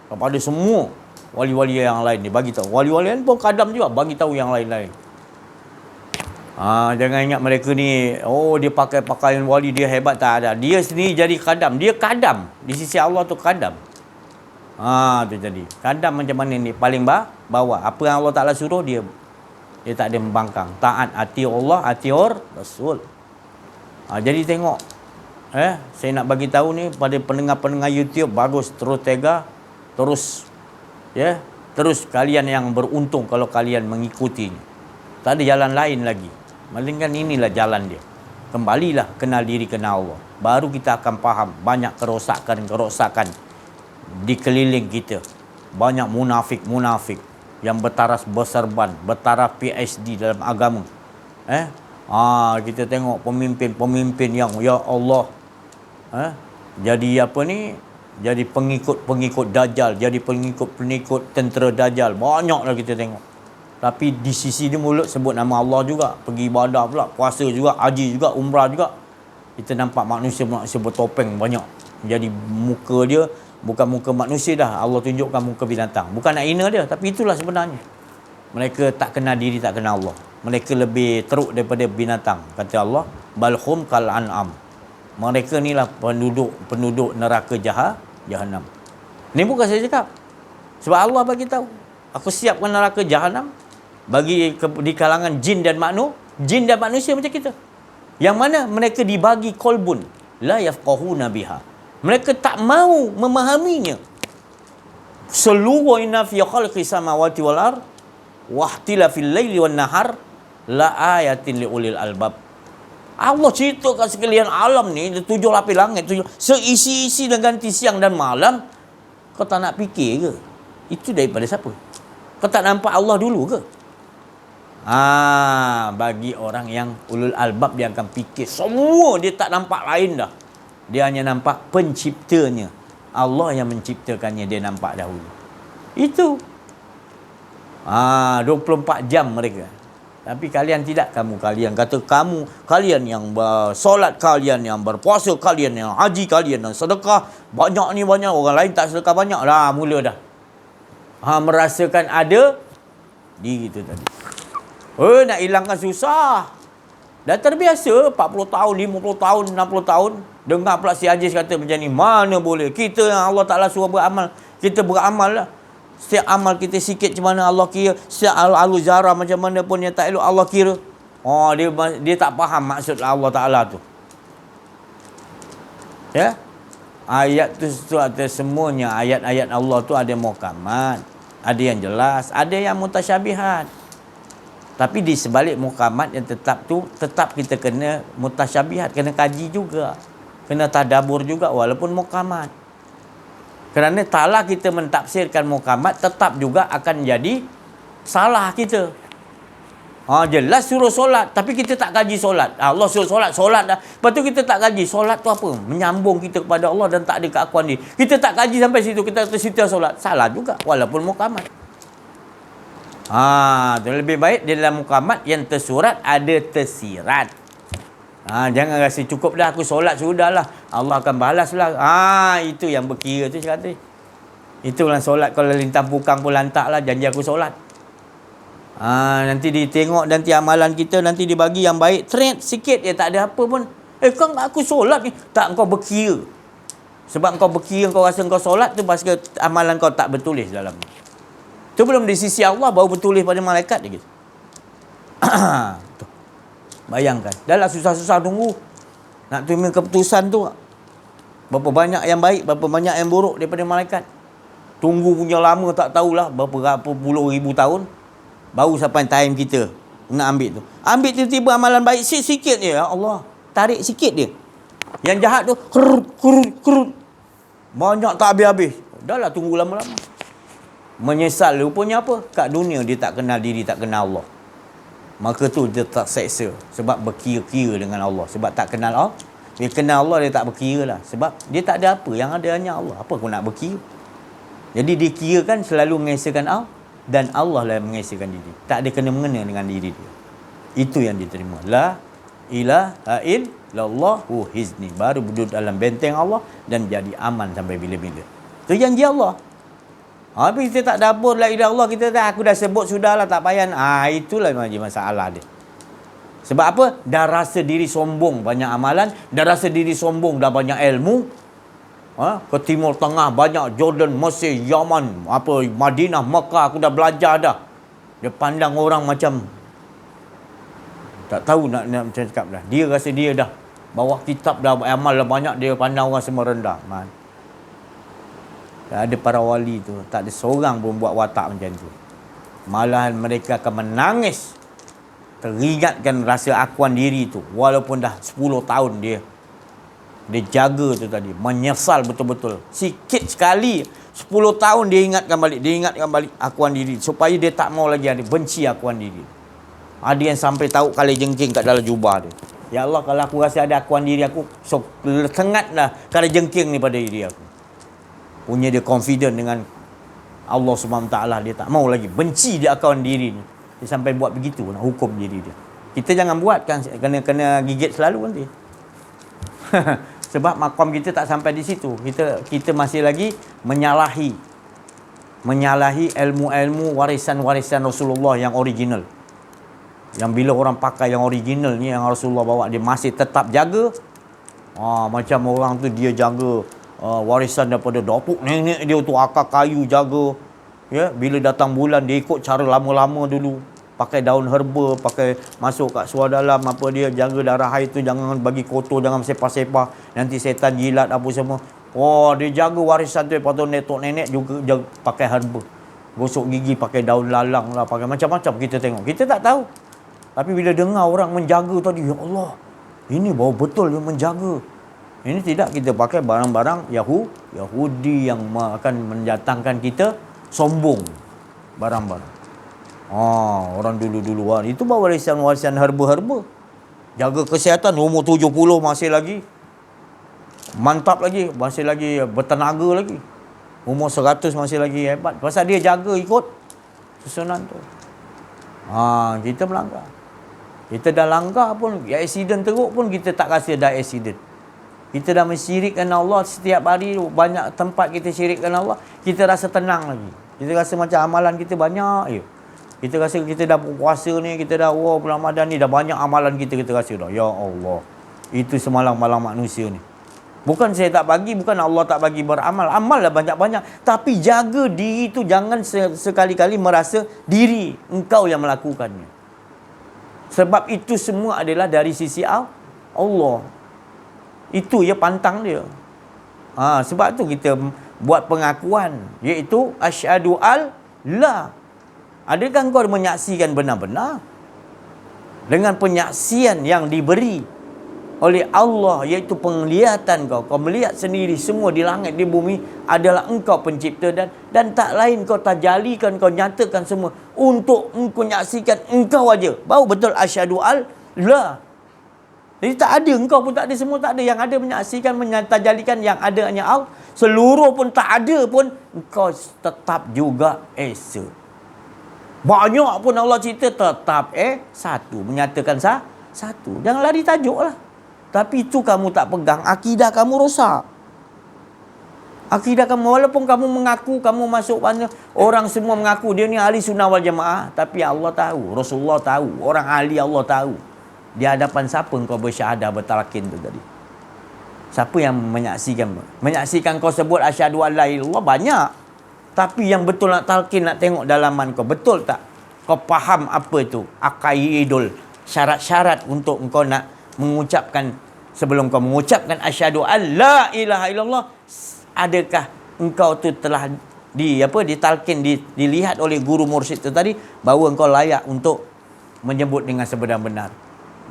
kepada semua wali-wali yang lain ni bagi tahu. Wali-wali lain pun kadam juga bagi tahu yang lain-lain. Jangan ingat mereka ni, dia pakai pakaian wali, dia hebat, tak ada. Dia sendiri jadi kadam. Dia kadam. Di sisi Allah tu kadam. Tu jadi. Kadam macam mana ni? Paling bawah. Apa yang Allah Ta'ala suruh, dia tak ada membangkang. Taat, hati Allah, hati Rasul. Jadi tengok. Saya nak bagi tahu ni pada pendengar-pendengar YouTube, bagus, terus tega. Terus kalian yang beruntung kalau kalian mengikutinya. Tak ada jalan lain lagi. Melainkan inilah jalan dia. Kembalilah kenal diri, kenal Allah. Baru kita akan faham banyak kerosakan di keliling kita. Banyak munafik yang bertaras berserban, bertaraf PhD dalam agama. Kita tengok pemimpin yang ya Allah, jadi jadi pengikut Dajjal, jadi pengikut tentera Dajjal. Banyaklah kita tengok. Tapi di sisi dia mulut sebut nama Allah juga, pergi ibadah pula, puasa juga, haji juga, umrah juga. Kita nampak manusia bertopeng banyak. Jadi muka dia bukan muka manusia dah. Allah tunjukkan muka binatang. Bukan nak hina dia, tapi itulah sebenarnya. Mereka tak kenal diri, tak kenal Allah. Mereka lebih teruk daripada binatang. Kata Allah, balhum kal an'am. Mereka ni lah penduduk neraka Jahannam. Ni bukan saya cakap. Sebab Allah bagi tahu. Aku siapkan neraka Jahannam bagi di kalangan jin dan manusia macam kita. Yang mana mereka dibagi kolbun la yafqahuna biha. Mereka tak mau memahaminya. Seluruh inna fi khalqi samawati wal ard wa ihtilafil laili wan nahar la ayatin liulil albab. Allah ceritakan sekalian alam ni, 7 lapis langit, seisi dan ganti siang dan malam. Kau tak nak fikir ke? Itu daripada siapa? Kau tak nampak Allah dulu ke? Bagi orang yang ulul albab, dia akan fikir semua, dia tak nampak lain dah. Dia hanya nampak penciptanya. Allah yang menciptakannya dia nampak dahulu. Itu 24 jam mereka. Tapi kalian tidak. Kalian kata kalian yang solat, kalian yang berpuasa, kalian yang haji, kalian yang sedekah banyak ni banyak, orang lain tak sedekah banyak dah. Mula dah merasakan ada diri tu tadi. Nak hilangkan susah. Dah terbiasa 40 tahun, 50 tahun, 60 tahun. Dengar pula si Hajiz kata macam ni. Mana boleh. Kita yang Allah Ta'ala suruh beramal, kita beramal lah. Setiap amal kita sikit macam mana Allah kira. Setiap alu zarah macam mana pun yang tak elok Allah kira. Dia tak faham maksud Allah Ta'ala tu. Ya. Ayat tu ada semuanya. Ayat-ayat Allah tu ada muhkamat, ada yang jelas, ada yang mutasyabihat. Tapi di sebalik muhkamat yang tetap kita kena mutasyabihat, kena kaji juga, kena tadabbur juga walaupun muhkamat. Kerana taklah kita mentafsirkan muhkamat, tetap juga akan jadi salah kita. Jelas suruh solat, tapi kita tak kaji solat. Allah suruh solat dah. Lepas tu kita tak kaji solat tu apa? Menyambung kita kepada Allah dan tak ada keakuan dia. Kita tak kaji sampai situ, kita tersitir solat. Salah juga walaupun muhkamat. Lebih baik di dalam muhkamat yang tersurat ada tersirat. Jangan rasa cukup dah aku solat sudahlah, Allah akan balaslah. Itu yang berkira tu cakap tadi. Itulah solat kalau lintang pukang pun lantaklah janji aku solat. Nanti ditengok nanti amalan kita, nanti dibagi yang baik, trend sikit je tak ada apa pun. Kau aku solat ni. Tak, kau berkira. Sebab kau berkira, kau rasa kau solat tu pasal amalan kau tak bertulis dalam ni. Tu belum di sisi Allah, baru bertulis pada malaikat lagi. Bayangkan, dah lah susah-susah tunggu nak terima keputusan tu. Berapa banyak yang baik, berapa banyak yang buruk daripada malaikat. Tunggu punya lama tak tahulah berapa puluh ribu tahun baru sampai time kita nak ambil tu. Ambil tiba-tiba amalan baik sikit je, ya Allah, tarik sikit dia. Yang jahat tu kerut banyak tak habis-habis. Dah lah tunggu lama-lama. Menyesal rupanya apa? Kat dunia dia tak kenal diri, tak kenal Allah. Maka tu dia tak seksa. Sebab berkira-kira dengan Allah. Sebab tak kenal Allah. Dia kenal Allah, dia tak berkira lah. Sebab dia tak ada apa. Yang ada hanya Allah. Apa aku nak berkira? Jadi dikirakan selalu mengesahkan Allah. Dan Allah lah yang mengesahkan diri. Tak ada kena-mengena dengan diri dia. Itu yang diterima. La ilaha illallahu hizni. Baru duduk dalam benteng Allah. Dan jadi aman sampai bila-bila. Itu janji Allah. Tapi kita tak dapur la ilaha illallah, kita dah aku dah sebut sudahlah, tak payah. Itulah masalah dia. Sebab apa? Dah rasa diri sombong banyak amalan, dah rasa diri sombong dah banyak ilmu. Ke Timur Tengah banyak, Jordan, Mesir, Yaman, Madinah, Mekah aku dah belajar dah. Dia pandang orang macam tak tahu nak macam cakap dah. Dia rasa dia dah bawa kitab dah, amal dah banyak, dia pandang orang semua rendah. Ada para wali tu, tak ada seorang pun buat watak macam tu. Malahan mereka akan menangis teringatkan rasa akuan diri tu. Walaupun dah 10 tahun dia jaga tu tadi, menyesal betul-betul. Sikit sekali 10 tahun dia ingatkan balik akuan diri, supaya dia tak mau lagi ada benci akuan diri. Ada yang sampai tahu kali jengking kat dalam jubah dia. Ya Allah, kalau aku rasa ada akuan diri aku, so sengatlah kali jengking ni pada diri aku. Punya dia confident dengan Allah SWT. Dia tak mau lagi benci dia akuan diri ni. Dia sampai buat begitu, nak hukum diri dia. Kita jangan buat kan, kena gigit selalu nanti. Sebab makom kita tak sampai di situ. Kita masih lagi menyalahi ilmu-ilmu warisan-warisan Rasulullah yang original. Yang bila orang pakai yang original ni, yang Rasulullah bawa, dia masih tetap jaga. Macam orang tu dia jaga warisan daripada dapuk nenek dia tu, akar kayu jaga. Ya, bila datang bulan dia ikut cara lama-lama dulu. Pakai daun herba, pakai masuk kat suar dalam dia jaga darah haid tu, jangan bagi kotor, jangan sepah-sepah, nanti setan jilat apa semua. Dia jaga warisan tu. Lepas tu nenek juga jaga, pakai herba. Gosok gigi pakai daun lalang lah, pakai macam-macam kita tengok. Kita tak tahu. Tapi bila dengar orang menjaga tadi, ya Allah, ini baru betul dia menjaga. Ini tidak kita pakai barang-barang Yahudi yang akan mendatangkan kita sombong. barang-barang. Orang dulu-duluan itu bawa warisan herba-herba. Jaga kesihatan, umur 70 masih lagi mantap lagi, masih lagi bertenaga lagi. Umur 100 masih lagi hebat. Pasal dia jaga ikut susunan tu. Kita melanggar. Kita dah langgar pun, accident teruk pun kita tak rasa dah accident. Kita dah mensyirikkan Allah setiap hari, banyak tempat kita syirikkan Allah, kita rasa tenang lagi. Kita rasa macam amalan kita banyak je. Kita rasa kita dah puasa ni, kita dah bulan Ramadan ni, dah banyak amalan kita rasa dah. Ya Allah, itu semalam-malam manusia ni. Bukan saya tak bagi, bukan Allah tak bagi beramal. Amal lah banyak-banyak. Tapi jaga diri tu, jangan sekali-kali merasa diri engkau yang melakukannya. Sebab itu semua adalah dari sisi Allah. Itu ya pantang dia. Sebab tu kita buat pengakuan, iaitu asyhadu alla. Adakah kau menyaksikan benar-benar? Dengan penyaksian yang diberi oleh Allah, iaitu penglihatan kau melihat sendiri semua di langit di bumi adalah engkau pencipta, dan tak lain kau tajalikan, kau nyatakan semua untuk engkau nyaksikan engkau aja. Baru betul asyhadu alla. Jadi tak ada, engkau pun tak ada, semua tak ada. Yang ada menyaksikan, mentajalikan, yang ada hanya Allah. Seluruh pun tak ada pun, engkau tetap juga esa. Banyak pun Allah cerita, tetap satu. Menyatakan satu. Jangan lari tajuk lah. Tapi itu kamu tak pegang, akidah kamu rosak. Akidah kamu, walaupun kamu mengaku, kamu masuk mana, orang semua mengaku dia ni ahli sunnah wal jamaah, tapi Allah tahu, Rasulullah tahu, orang ahli Allah tahu. Di hadapan siapa kau bersyahadah bertalqin tu tadi? Siapa yang menyaksikan? Menyaksikan kau sebut asyhadu alla ilaha illallah banyak. Tapi yang betul nak talqin, nak tengok dalaman kau, betul tak? Kau faham apa itu? Aqaidul, syarat-syarat untuk engkau nak mengucapkan, sebelum kau mengucapkan asyhadu alla ilaha illallah, adakah engkau tu telah ditalqin, dilihat oleh guru mursyid tu tadi, bahawa engkau layak untuk menyebut dengan sebenar-benar,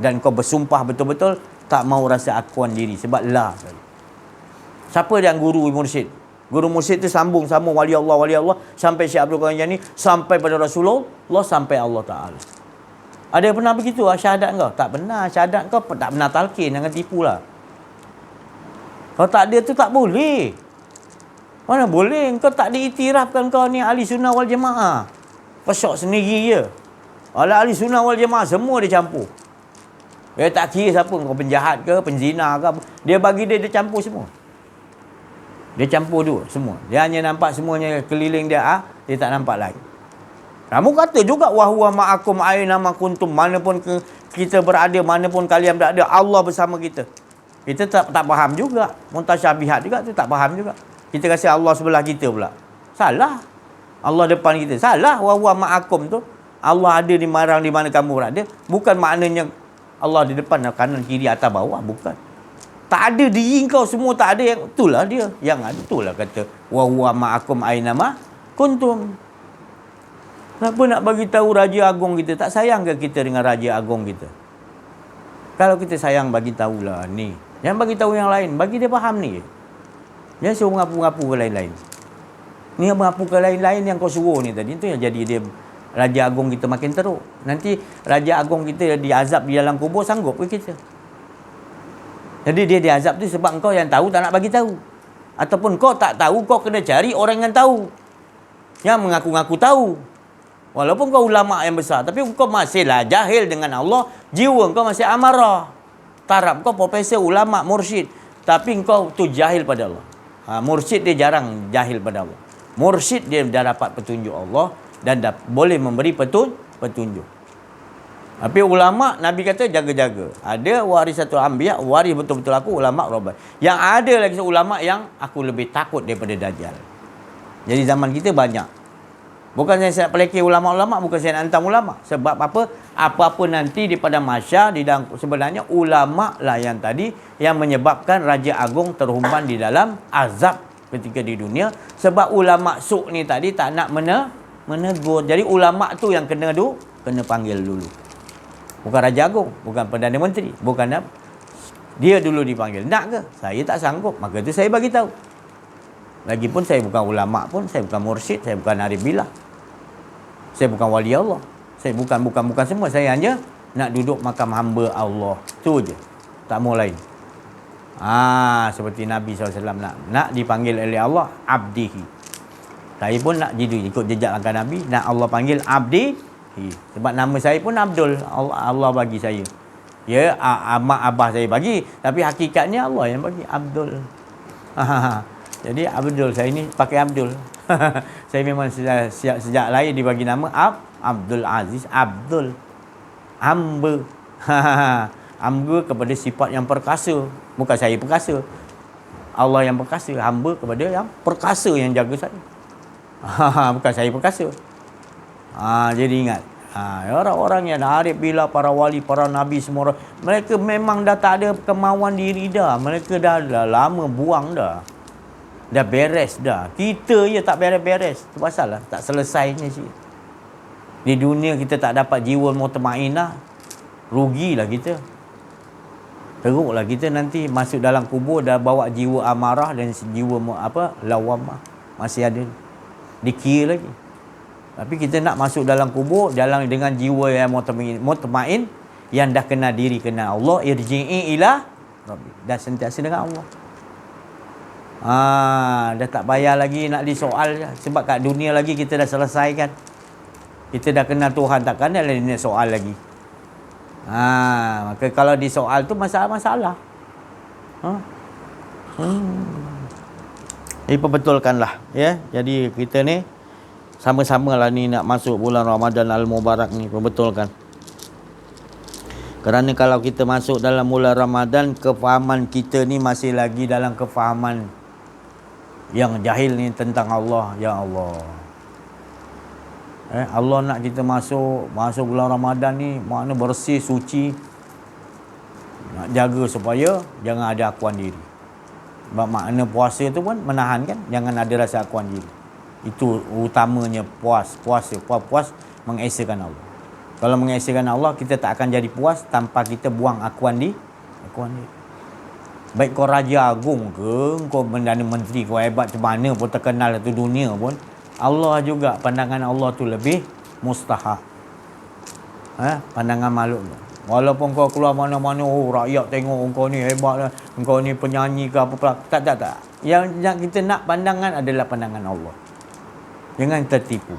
dan kau bersumpah betul-betul tak mau rasa akuan diri sebab la. Siapa yang guru mursyid? Guru mursyid tu sambung wali Allah sampai Syekh Abdul Qadir Jailani, sampai pada Rasulullah, sampai Allah Ta'ala. Ada pernah begitu syahadat kau? Tak benar. Syahadat kau tak benar talqin. Jangan tipulah. Kalau tak ada tu tak boleh. Mana boleh? Kau tak diiktirafkan kau ni ahli sunnah wal jamaah. Pesok sendiri je. Alah ahli sunnah wal jamaah semua dia campur. Dia tak kira siapa, kau penjahat ke, penzina ke, dia bagi dia campur semua. Dia campur dua semua. Dia hanya nampak semuanya keliling dia, dia tak nampak lain. Kamu kata juga wahwa ma'akum aina ma kuntum, manapun kita berada, manapun kalian berada, Allah bersama kita. Kita tak faham juga. Muntasyabihat juga tu tak faham juga. Kita rasa Allah sebelah kita pula. Salah. Allah depan kita. Salah. Wahwa ma'akum tu, Allah ada di marang di mana kamu berada. Bukan maknanya Allah di depan, kanan, kiri, atas, bawah. Bukan. Tak ada diri kau semua, tak ada, yang itulah dia. Yang ada itulah kata wa huwa ma'akum aina ma kuntum. Kenapa nak bagi tahu Raja Agung kita? Tak sayang ke kita dengan Raja Agung kita? Kalau kita sayang, bagi tahulah ni. Jangan bagi tahu yang lain, bagi dia faham ni. Jangan suruh mengapu-ngapu ke lain-lain. Ni mengapu ke lain-lain yang kau suruh ni tadi, itu yang jadi dia Raja Agung kita makin teruk. Nanti Raja Agung kita diazab di dalam kubur, sanggup ke kita? Jadi dia diazab tu sebab kau yang tahu tak nak bagi tahu. Ataupun kau tak tahu, kau kena cari orang yang tahu. Yang mengaku-ngaku tahu. Walaupun kau ulama yang besar, tapi kau masihlah jahil dengan Allah, jiwa kau masih amarah. Taraf kau profesor, ulama, mursyid, tapi kau tu jahil pada Allah. Mursyid dia jarang jahil pada Allah. Mursyid dia dah dapat petunjuk Allah dan dah boleh memberi petunjuk. Tapi ulama, Nabi kata jaga-jaga. Ada warisatul anbiya, waris betul-betul aku, ulama rabbani. Yang ada lagi ulama yang aku lebih takut daripada Dajjal. Jadi zaman kita banyak. Bukan saya nak pelekeh ulama-ulama, bukan saya nak hantam ulama. Sebab apa? Apa-apa nanti di pada masyar, sebenarnya ulama lah yang tadi yang menyebabkan Raja Agung terhumban di dalam azab ketika di dunia. Sebab ulama suk ni tadi tak nak menegur. Jadi ulama tu yang kena panggil dulu. Bukan Raja Agung, bukan Perdana Menteri, bukan apa. Dia dulu dipanggil. Nak ke? Saya tak sanggup. Maka tu saya bagi tahu. Lagipun saya bukan ulama pun, saya bukan mursyid, saya bukan arif billah. Saya bukan wali Allah. Saya bukan semua. Saya hanya nak duduk makam hamba Allah. Tu je. Tak mau lain. Seperti Nabi SAW nak dipanggil oleh Allah abdihi. Saya pun nak ikut jejak langkah Nabi, nak Allah panggil abdihi. Sebab nama saya pun Abdul. Allah bagi saya. Ya, mak abah saya bagi, tapi hakikatnya Allah yang bagi Abdul. Jadi Abdul, saya ni pakai Abdul. Saya memang sejak lahir dibagi nama Abdul Aziz, Abdul. Hamba. Hamba kepada sifat yang perkasa. Bukan saya perkasa. Allah yang perkasa. Hamba kepada yang perkasa yang jaga saya. Bukan saya perkasa. Jadi ingat. Orang-orang yang arif bila para wali, para nabi semua orang, mereka memang dah tak ada kemauan diri dah. Mereka dah lama buang dah. Dah beres dah. Kita je tak beres-beres. Itu pasal lah. Tak selesainya sih. Di dunia kita tak dapat jiwa mutmainah. Rugilah kita. Teruklah kita nanti masuk dalam kubur dah bawa jiwa amarah dan jiwa lawamah. Masih ada. Dikira lagi. Tapi kita nak masuk dalam kubur dalam dengan jiwa yang mutmain yang dah kenal diri, kenal Allah, irji'i ila Rabbi. Dah sentiasa dengan Allah. Dah tak payah lagi nak disoal sebab kat dunia lagi kita dah selesaikan. Kita dah kenal Tuhan, takkan ada nak soal lagi. Maka kalau disoal tu masalah-masalah. Perbetulkanlah ya. Jadi kita ni sama-sama lah ni nak masuk bulan Ramadan Al-Mubarak ni, perbetulkan. Kerana kalau kita masuk dalam bulan Ramadan, kefahaman kita ni masih lagi dalam kefahaman yang jahil ni tentang Allah. Ya Allah. Allah nak kita masuk bulan Ramadan ni makna bersih, suci. Nak jaga supaya jangan ada akuan diri. Sebab makna puasa tu pun menahan kan, jangan ada rasa akuan diri. Itu utamanya puas mengesakan Allah. Kalau mengesakan Allah, kita tak akan jadi puas tanpa kita buang akuan diri. Baik kau raja agung ke, kau Perdana Menteri, kau hebat macam mana pun, terkenal satu dunia pun, Allah juga, pandangan Allah tu lebih mustahak. Pandangan makhluk. Walaupun kau keluar mana-mana, rakyat tengok kau ni hebat lah, kau ni penyanyi ke apa-apa. Tak. Yang kita nak pandangan adalah pandangan Allah. Jangan tertipu.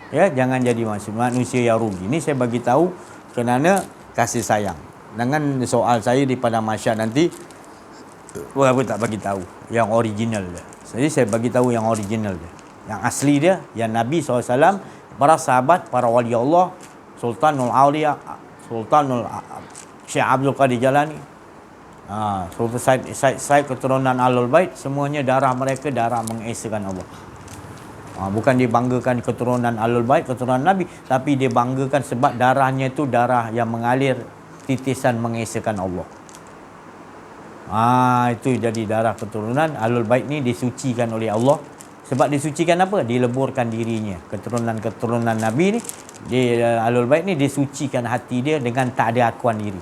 Ya, jangan jadi manusia yang rugi. Ini saya bagi tahu kerana kasih sayang. Dengan soal saya di padang mahsyar nanti, aku tak bagi tahu yang original dia. Jadi saya bagi tahu yang original dia. Yang asli dia, yang Nabi SAW, para sahabat, para wali Allah, Sultanul Aulia, Sultanul Syekh Abdul Qadir Jalani, Sultan Said keturunan Ahlul Bait, semuanya darah mereka darah mengesakan Allah. Bukan dibanggakan keturunan Ahlul Bait, keturunan Nabi, tapi dibanggakan sebab darahnya itu darah yang mengalir titisan mengesakan Allah. Itu jadi darah keturunan Ahlul Bait ni disucikan oleh Allah. Sebab disucikan apa? Dileburkan dirinya. Keturunan Nabi ni, Ahlul Bait ni disucikan hati dia dengan tak ada akuan diri.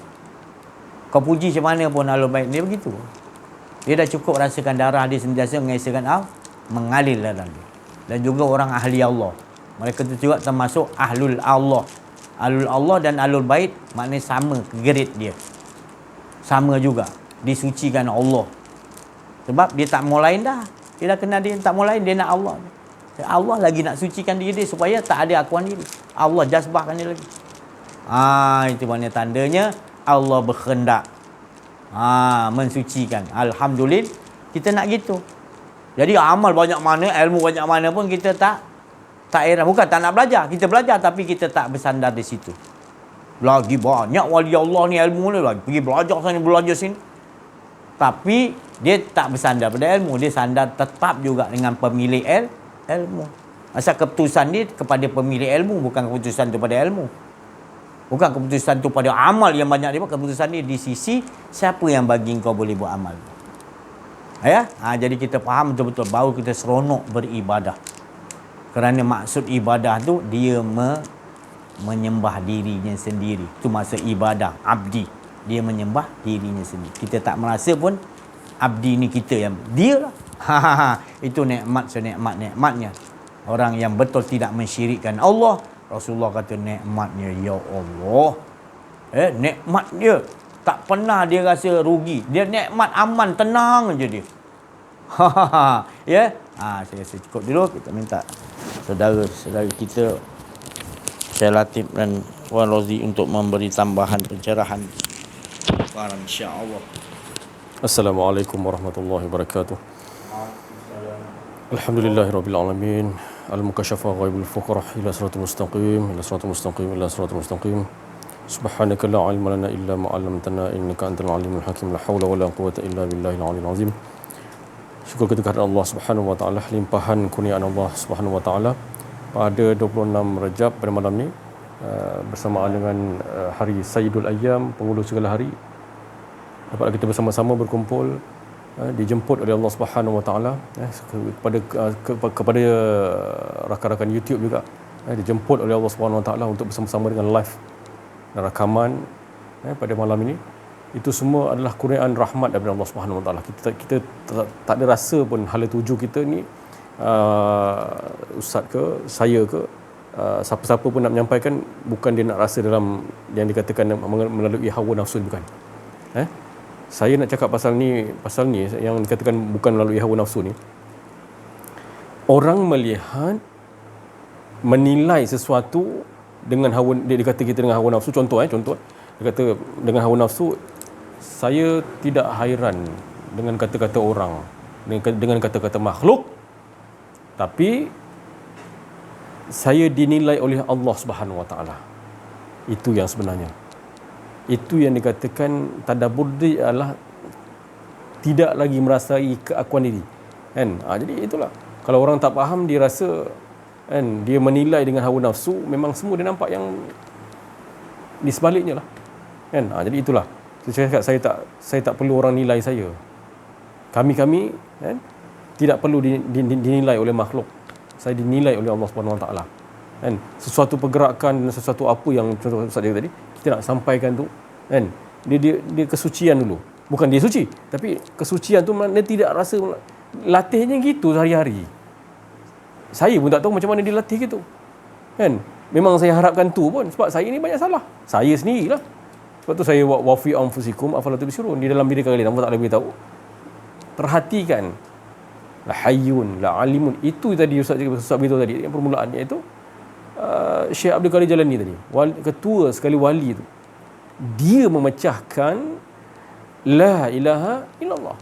Kau puji macam mana pun Ahlul Bait dia begitu. Dia dah cukup rasakan darah dia sentiasa mengesakan Allah, mengalir dalam dia. Dan juga orang ahli Allah. Mereka tu juga termasuk ahlul Allah. Ahlul Allah dan Ahlul Bait maknanya sama grade dia. Sama juga. Disucikan Allah. Sebab dia tak mau lain dah. Dia dah kenal dia tak mau lain, dia nak Allah. Allah lagi nak sucikan diri dia supaya tak ada akuan diri. Allah jazbahkan dia lagi. Itu maknanya tandanya Allah berkehendak mensucikan. Alhamdulillah kita nak gitu. Jadi amal banyak mana, ilmu banyak mana pun kita tak heran. Bukan tak nak belajar. Kita belajar tapi kita tak bersandar di situ. Lagi banyak wali Allah ni ilmu ni lagi. Pergi belajar sana, belajar sini. Tapi dia tak bersandar pada ilmu. Dia sandar tetap juga dengan pemilik ilmu. Asal keputusan dia kepada pemilik ilmu. Bukan keputusan tu pada ilmu. Bukan keputusan tu pada amal yang banyak dia buat. Keputusan dia di sisi siapa yang bagi kau boleh buat amal. Jadi kita faham betul-betul baru kita seronok beribadah. Kerana maksud ibadah tu dia menyembah dirinya sendiri. Itu maksud ibadah abdi. Dia menyembah dirinya sendiri. Kita tak merasa pun abdi ni kita yang dia lah. Itu nikmat nikmatnya. Orang yang betul tidak mensyirikkan Allah, Rasulullah kata nikmatnya, ya Allah. Nikmat dia. Tak pernah dia rasa rugi. Dia nikmat, aman, tenang je dia. Ya. Saya rasa cukup dulu. Kita minta saudara-saudara kita Syekh Latif dan Wan Rozi untuk memberi tambahan pencerahan. InsyaAllah. Assalamualaikum warahmatullahi wabarakatuh. Alhamdulillahirabbil alamin. Al-mukasyafa ghaibul fuqarah ila siratal mustaqim, ila siratal mustaqim, ila siratal mustaqim. Subhanaka la ilma lana illa ma 'allamtana innaka antal alimul hakim. La haula wala quwwata illa billahil aliyyil azim. Syukur kita kepada Allah Subhanahu wa taala, limpahan kurniaan Allah Subhanahu wa taala pada 26 Rejab pada malam ni bersamaan dengan hari Sayyidul Ayyam, penghulu segala hari. Dapat kita bersama-sama berkumpul, dijemput oleh Allah Subhanahu wa taala kepada rakan-rakan YouTube juga, dijemput oleh Allah Subhanahu wa taala untuk bersama-sama dengan live dan rakaman pada malam ini. Itu semua adalah kurniaan rahmat daripada Allah Subhanahu wa taala. Kita tak ada rasa pun hala tuju kita ni, ustaz ke, saya ke, siapa-siapa pun nak menyampaikan, bukan dia nak rasa dalam yang dikatakan melalui hawa nafsu, bukan. Saya nak cakap pasal ni yang dikatakan bukan melalui hawa nafsu ni. Orang melihat, menilai sesuatu dengan hawa, dia kata kita dengan hawa nafsu. Contoh dia kata dengan hawa nafsu, saya tidak hairan dengan kata-kata orang, dengan kata-kata makhluk, tapi saya dinilai oleh Allah Subhanahu wa taala. Itu yang sebenarnya. Itu yang dikatakan tadabbur dia adalah tidak lagi merasai keakuan diri, kan? Jadi itulah, kalau orang tak faham, dia rasa, kan, dia menilai dengan hawa nafsu, memang semua dia nampak yang di sebaliknya lah, kan? Jadi itulah saya cakap, saya tak perlu orang nilai saya. Kami kan, tidak perlu dinilai oleh makhluk. Saya dinilai oleh Allah Subhanahu wa taala, kan? Sesuatu pergerakan, sesuatu apa yang contoh Ustaz tadi kita nak sampaikan tu, kan, dia kesucian dulu. Bukan dia suci, tapi kesucian tu dia tidak rasa, latihnya gitu sehari-hari. Saya pun tak tahu macam mana dia latih gitu, kan? Memang saya harapkan tu pun, sebab saya ni banyak salah. Saya sendirilah. Sebab tu saya wa fi anfusikum afala tubsirun, di dalam diri kalian Allah Taala beritahu, perhatikan, la hayyun la alimun. Itu tadi Ustaz beritahu tadi yang permulaan, iaitu Syekh Abdul Qadir Jalani tadi, ketua sekali wali tu, dia memecahkan la ilaha illallah,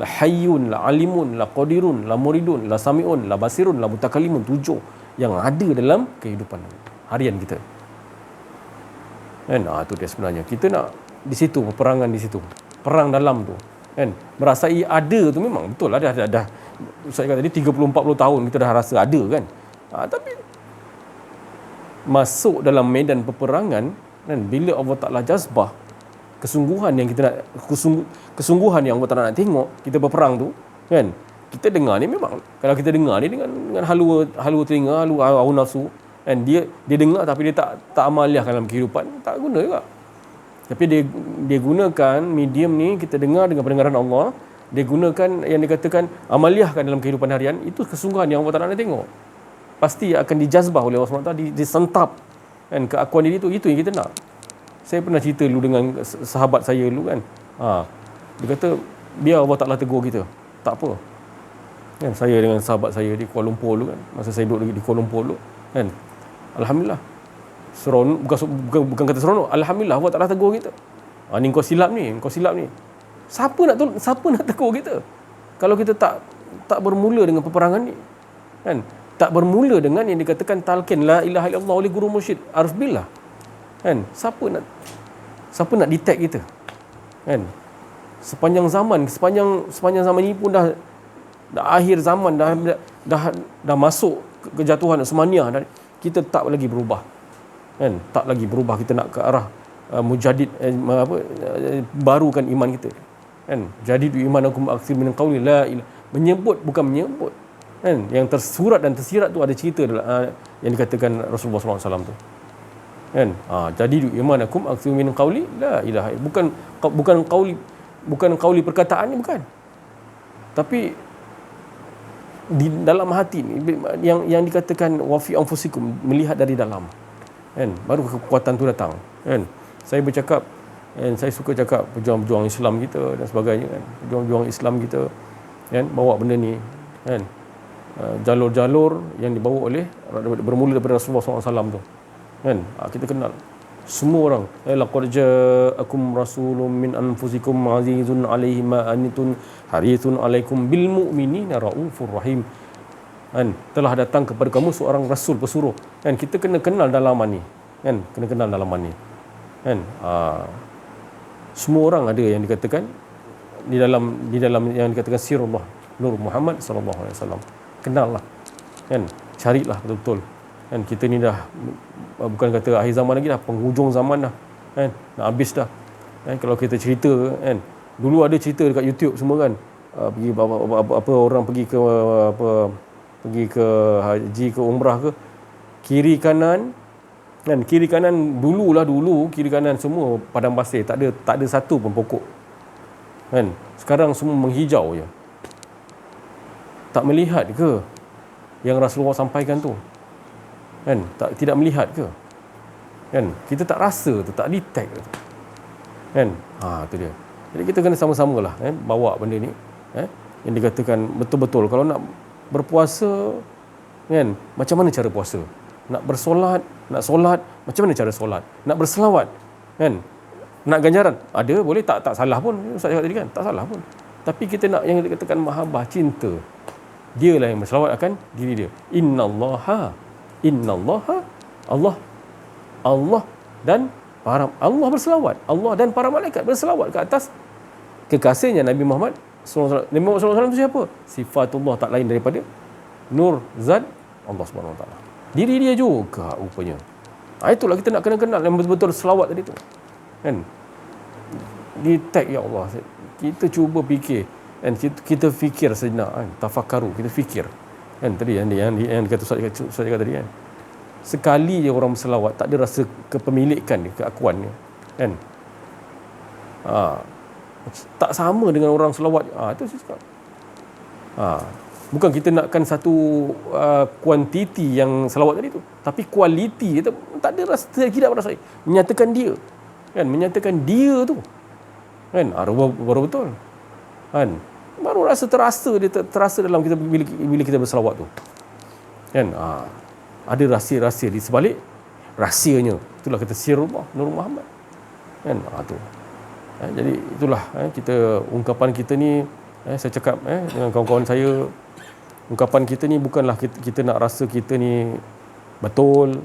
la hayyun la alimun la qadirun la muridun la samiun la basirun la mutakallimun, 7 yang ada dalam kehidupan harian kita, kan? Itu dia sebenarnya. Kita nak di situ, peperangan di situ, perang dalam tu, kan? Merasai ada tu memang betul lah, dah saya kata tadi 30-40 tahun kita dah rasa ada, kan? Tapi masuk dalam medan peperangan, kan, bila Allah Ta'ala jazbah kesungguhan yang kita nak, kesungguhan yang Allah Ta'ala nak tengok kita berperang tu, kan, kita dengar ni memang, kalau kita dengar ni dengan halua telinga, hawa nafsu, kan, dia dengar tapi dia tak amaliahkan dalam kehidupan, tak guna juga. Tapi dia gunakan medium ni, kita dengar dengan pendengaran Allah, dia gunakan yang dikatakan amaliahkan dalam kehidupan harian. Itu kesungguhan yang Allah Ta'ala nak tengok. Pasti akan dijazbah oleh Allah SWT, disentap, kan, keakuan diri itu yang kita nak. Saya pernah cerita dulu dengan sahabat saya dulu, kan, dia kata biar Allah Ta'ala tegur kita, tak apa, kan. Saya dengan sahabat saya di Kuala Lumpur dulu, kan, masa saya duduk di Kuala Lumpur dulu, kan, alhamdulillah, seronok, bukan kata seronok, alhamdulillah Allah Ta'ala tegur kita. Ni kau silap ni. Siapa nak tegur kita kalau kita tak bermula dengan peperangan ni, kan? Tak bermula dengan yang dikatakan talqin la ilaha illallah oleh guru mursyid arif billah, kan? Siapa nak detect kita, kan? Sepanjang zaman ini pun dah akhir zaman, dah masuk kejatuhan semaniah, dan kita tak lagi berubah, kan? Tak lagi berubah. Kita nak ke arah mujaddid, barukan iman kita, kan? Jadidu imanakum aktsir min qauli la ilaha, menyebut bukan menyebut, kan? Yang tersurat dan tersirat tu ada cerita yang dikatakan Rasulullah SAW tu, kan? Jadidu imanakum aktsir min qauli la ilaha, bukan qauli perkataannya, bukan, tapi di dalam hati ni, yang dikatakan wa fi anfusikum, melihat dari dalam, kan, baru kekuatan tu datang, kan. Saya bercakap, kan, saya suka cakap pejuang-pejuang Islam kita dan sebagainya, kan, pejuang-pejuang Islam kita, kan, bawa benda ni, kan, jalur-jalur yang dibawa oleh, bermula daripada Rasulullah SAW tu, kan. Kita kenal semua orang, laqad ja'akum rasulun min anfusikum azizun 'alaihi ma anitun harisun 'alaikum bil mu'minina raufur rahim, kan. Telah datang kepada kamu seorang rasul pesuruh, kan. Kita kena kenal dalaman ni, kan, kena kenal dalaman ni, kan. Semua orang ada yang dikatakan di dalam yang dikatakan sirullah Nur Muhammad sallallahu alaihi wasallam. Kenallah, kan, carilah betul-betul, kan. Kita ni dah bukan kata akhir zaman lagi, dah penghujung zaman dah, kan, nak habis dah, kan. Kalau kita cerita, kan, dulu ada cerita dekat YouTube semua, kan, pergi apa orang pergi ke haji ke umrah ke, kiri kanan, kan, kiri kanan dulu kiri kanan semua padang pasir, tak ada satu pun pokok, kan. Sekarang semua menghijau je. Tak melihat ke yang Rasulullah sampaikan tu, kan? Tidak melihat ke, kan? Kita tak rasa tu, tak detect tu, kan. Tu dia. Jadi kita kena sama-sama lah, kan, bawa benda ni, yang dikatakan betul-betul. Kalau nak berpuasa, kan, macam mana cara puasa? Nak solat, macam mana cara solat? Nak berselawat, kan, nak ganjaran ada, boleh, tak salah pun. Ustaz cakap tadi, kan, tak salah pun. Tapi kita nak yang dikatakan mahabbah, cinta, dialah yang berselawat akan diri dia. Innallaha Allah dan para Allah berselawat, Allah dan para malaikat berselawat ke atas kekasihnya Nabi Muhammad SAW. Nabi Muhammad SAW itu siapa? Sifatullah, tak lain daripada nur zat Allah Subhanahu Wa Taala. Diri dia juga rupanya. Itulah kita nak kena kenal yang betul-betul selawat tadi tu, kan. Detect, ya Allah, kita cuba fikir, dan kita fikir sejenak, kan, tafakkaru, kita fikir, kan, tadi yang dikata Ustaz cakap tadi, kan. Sekali je orang berselawat, tak ada rasa kepemilikan dia, keakuan dia, kan. Tak sama dengan orang selawat. Itu saya cakap. Bukan kita nakkan satu kuantiti yang selawat tadi tu, tapi kualiti dia tak ada rasa, tidak berasa, menyatakan dia, kan, menyatakan dia tu, kan. Baru betul, kan. Baru terasa dalam kita bila kita berselawat tu, kan. Ada rahsia-rahsia di sebalik rahsianya. Itulah kata sirullah Nur Muhammad, kan. Tu. Jadi itulah kita, ungkapan kita ni, saya cakap dengan kawan-kawan saya, ungkapan kita ni bukanlah kita nak rasa kita ni betul,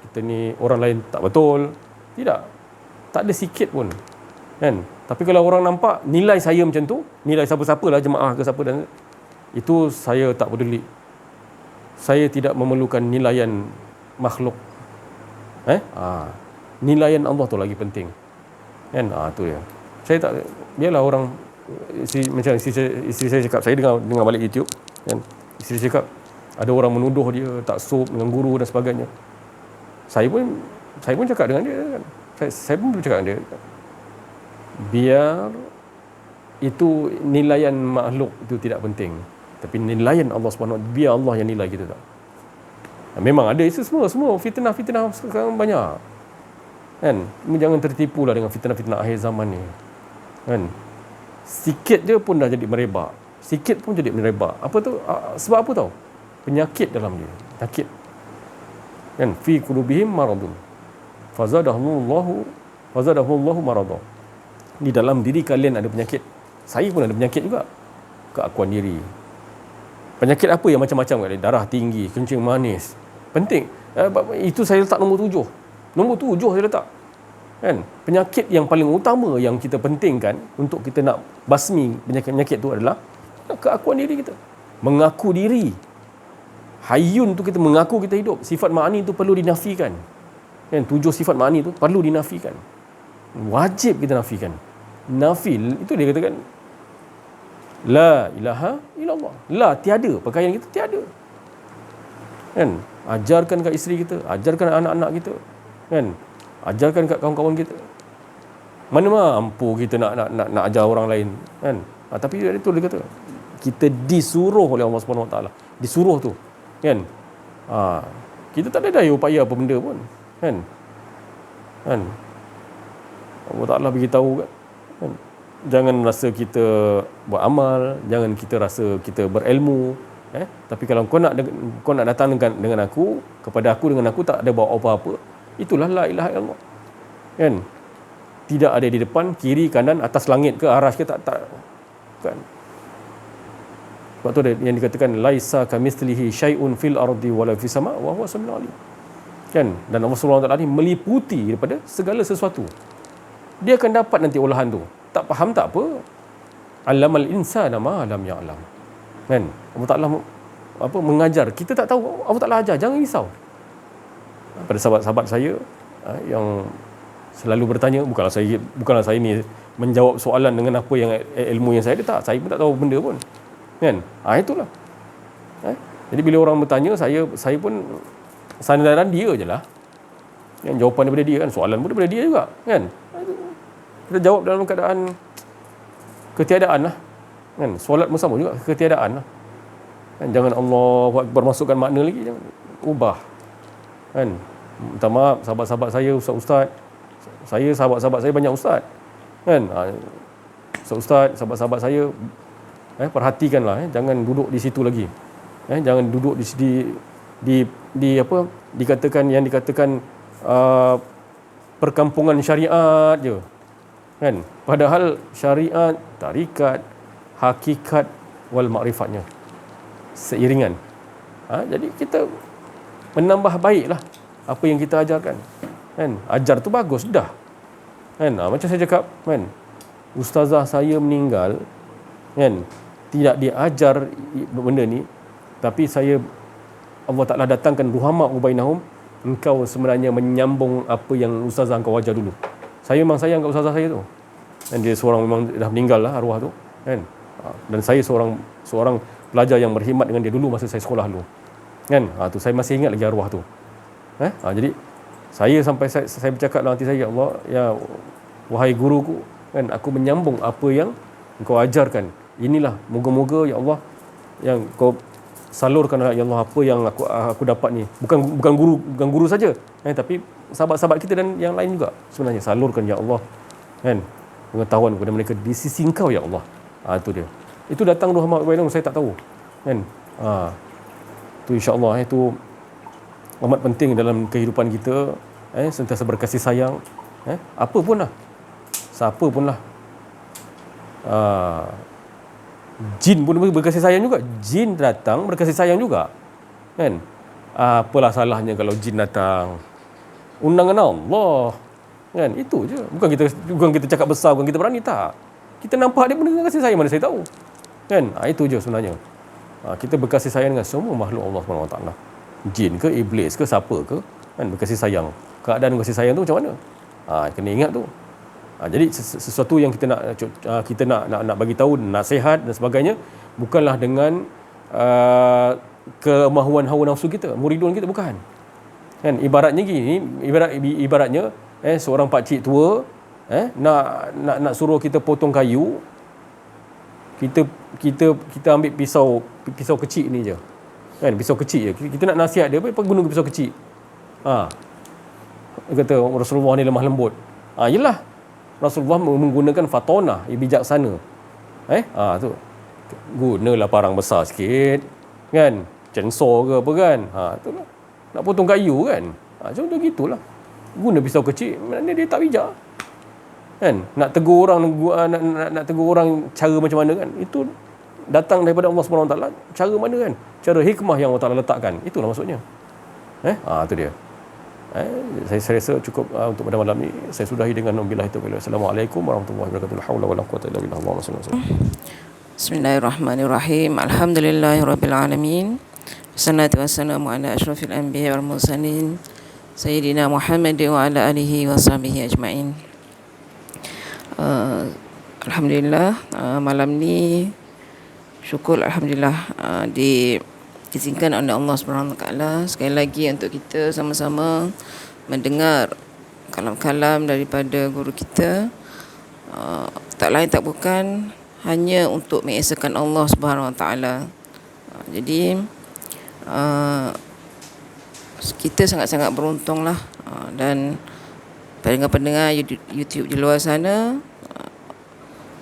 kita ni orang lain tak betul. Tidak. Tak ada sikit pun, kan. Tapi kalau orang nampak nilai saya macam tu, nilai siapa-siapalah, jemaah ke siapa, dan itu saya tak peduli. Saya tidak memerlukan nilaian makhluk. Nilaian Allah tu lagi penting, kan. Tu dia. Saya tak, biarlah orang, macam isteri saya cakap, saya dengar balik YouTube, kan. Isteri cakap ada orang menuduh dia tak sop dengan guru dan sebagainya. Saya pun cakap dengan dia, kan. Saya pun bercakap dengan dia, biar itu nilaian makhluk itu tidak penting, tapi nilaian Allah SWT, biar Allah yang nilai kita tak. Memang ada itu semua fitnah sekarang banyak, kan. Jangan tertipulah dengan fitnah akhir zaman ni, kan. Sikit je pun dah jadi merebak, apa tu? Sebab apa tahu? Penyakit dalam dia, penyakit, kan. Fi qulubihim maradun fazadahumullahu marada. Di dalam diri kalian ada penyakit. Saya pun ada penyakit juga, keakuan diri. Penyakit apa yang macam-macam, darah tinggi, kencing manis. Penting. Itu saya letak nombor 7 saya letak, kan. Penyakit yang paling utama yang kita pentingkan untuk kita nak basmi penyakit itu adalah keakuan diri kita. Mengaku diri. Hayyun tu kita mengaku kita hidup. Sifat ma'ani tu perlu dinafikan, kan. 7 sifat ma'ani tu perlu dinafikan. Wajib kita nafikan. Nafil itu dia katakan la ilaha illallah. La, tiada. Pakaian kita tiada, kan. Ajarkan kat isteri kita, ajarkan anak-anak kita, kan. Ajarkan kat kawan-kawan kita. Mana mampu kita nak ajar orang lain, kan. Tapi itu dia kata, kita disuruh oleh Allah Subhanahu Wa Taala disuruh tu, kan? Kita tak ada daya upaya apa benda pun, kan? Allah Ta'ala beritahu kan, jangan rasa kita buat amal, jangan kita rasa kita berilmu, tapi kalau kau nak datang dengan aku, kepada aku dengan aku tak ada bawa apa-apa, itulah la ilaha illallah, kan? Tidak ada di depan, kiri, kanan, atas langit ke arasy ke tak kan. Sebab tu yang dikatakan laisa kamitslihi syai'un fil ardi wala fis sama' wa huwa samiul alim, kan? Dan Allah SWT ni meliputi daripada segala sesuatu. Dia akan dapat nanti olahan tu. Tak faham tak apa, allamal insana ma lam ya'lam, kan? Allah Ta'ala mengajar, kita tak tahu, Allah Ta'ala ajar, jangan risau. Pada sahabat-sahabat saya yang selalu bertanya, bukanlah saya ni menjawab soalan dengan apa yang ilmu yang saya ada, tak, saya pun tak tahu benda pun, kan? Itulah. Jadi bila orang bertanya, saya pun sandaran dia je lah, yang jawapan daripada dia, kan? Soalan pun daripada dia juga, kan? Kita jawab dalam keadaan ketiadaan lah, kan? Solat pun sama juga, ketiadaan lah, kan? Jangan Allahu Akbar masukkan makna lagi, jangan ubah, kan? Minta maaf sahabat-sahabat saya, ustaz-ustaz saya, sahabat-sahabat saya banyak ustaz, kan? Ustaz, sahabat-sahabat saya, perhatikanlah, jangan duduk di situ lagi, jangan duduk di apa dikatakan perkampungan syariat je, kan? Padahal syariat, tarikat, hakikat wal makrifatnya seiringan. Jadi kita menambah baiklah apa yang kita ajarkan, kan? Ajar tu bagus dah, kan? Macam saya cakap, kan, ustazah saya meninggal, kan, tidak diajar benda ni, tapi Allah Ta'ala datangkan ruhama ubainahum, engkau sebenarnya menyambung apa yang ustazah engkau ajar dulu. Saya memang sayang kat ustazah saya tu, dan dia seorang memang dah meninggal lah arwah tu, kan? Dan saya seorang pelajar yang berkhidmat dengan dia dulu masa saya sekolah dulu, kan? Tu saya masih ingat lagi arwah tu. Jadi saya sampai saya bercakap dalam hati saya, ya Allah, ya wahai guruku, kan, aku menyambung apa yang engkau ajarkan. Inilah moga-moga ya Allah yang kau salurkan, ya Allah, apa yang aku dapat ni. Bukan guru saja, tapi sahabat-sahabat kita dan yang lain juga sebenarnya, salurkan ya Allah, kan, pengetahuan kepada mereka di sisi engkau ya Allah. Itu dia. Itu datang rahmat bainahum, saya tak tahu, kan? Tu insya-Allah itu amat penting dalam kehidupan kita, sentiasa berkasih sayang, apa pun lah, siapa pun lah. Jin pun berkasih sayang juga, jin datang berkasih sayang juga, kan? Apalah salahnya kalau jin datang, undangan Allah, kan? Itu je. Bukan kita cakap besar, bukan kita berani, tak. Kita nampak dia pun dengan kasih sayang, mana saya tahu, kan? Itu je sebenarnya. Kita berkasih sayang dengan semua makhluk Allah SWT, jin ke, iblis ke, siapa ke, kan, berkasih sayang. Keadaan kasih sayang tu macam mana? Kena ingat tu. Jadi sesuatu yang kita nak bagi tahu, nasihat dan sebagainya, bukanlah dengan kemahuan hawa nafsu kita, muridun kita, bukan. Kan, ibaratnya gini, ibaratnya seorang pak cik tua nak suruh kita potong kayu, kita ambil pisau kecil ni je, kan, pisau kecil je. Kita nak nasihat dia, apa guna pisau kecil? Dia kata Rasulullah ni lemah lembut. Yelah, Rasulullah menggunakan fatonah, bijaksana. Tu gunalah parang besar sikit, kan, chainsaw ke apa, kan. Itulah, nak potong kayu, kan. Contoh gitulah, guna pisau kecil, maknanya dia tak bijak, kan. Nak tegur orang, nak tegur orang cara macam mana, kan, itu datang daripada Allah SWT. Cara mana, kan, cara hikmah yang Allah Ta'ala letakkan, itulah maksudnya. Itu dia. Saya rasa cukup untuk pada malam ni. Saya sudahi dengan billahi taufiq. Assalamualaikum warahmatullahi wabarakatuh. La haula wala quwwata illa billah. Allahumma salli alaihi wasallam. Bismillahirrahmanirrahim. Alhamdulillahirabbil alamin. Wassalatu wassalamu ala asyrafil anbiya wal mursalin sayyidina Muhammad wa ala alihi washabihi ajmain. Alhamdulillah, malam ni syukur alhamdulillah diizinkan oleh Allah Subhanahu Wa Taala sekali lagi untuk kita sama-sama mendengar kalam-kalam daripada guru kita, tak lain tak bukan hanya untuk mengesakan Allah Subhanahu Wa Taala. Jadi kita sangat-sangat beruntung lah. Dan pendengar-pendengar YouTube di luar sana,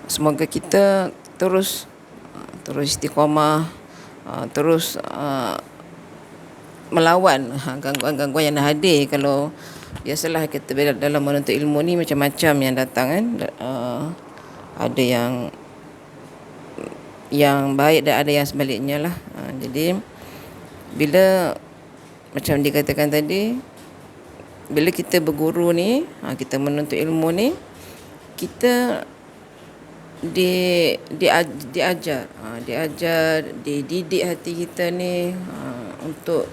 semoga kita terus istiqamah, terus melawan gangguan-gangguan yang hadir. Kalau biasalah kita dalam menuntut ilmu ni macam-macam yang datang kan. Ada yang baik dan ada yang sebaliknya lah. Jadi bila macam dikatakan tadi, bila kita berguru ni, kita menuntut ilmu ni, kita diajar, dididik hati kita ni untuk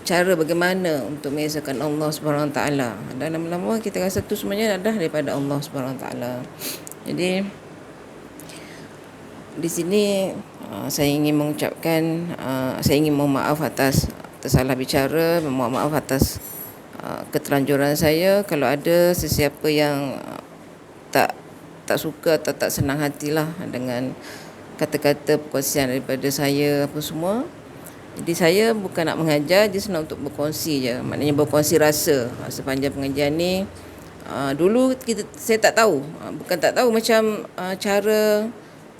cara bagaimana untuk mengesahkan Allah Subhanahu Wa Taala. Dan lama-lama kita rasa tu semuanya adalah daripada Allah Subhanahu Wa Taala. Jadi di sini saya ingin mengucapkan, saya ingin mohon maaf atas tersalah bicara, mohon maaf atas keterlanjuran saya. Kalau ada sesiapa yang tak suka atau tak senang hatilah dengan kata-kata perkongsian daripada saya apa semua. Jadi saya bukan nak mengajar, dia senang untuk berkongsi je. Maknanya berkongsi rasa sepanjang pengajian ni. Dulu saya tak tahu, bukan tak tahu, macam cara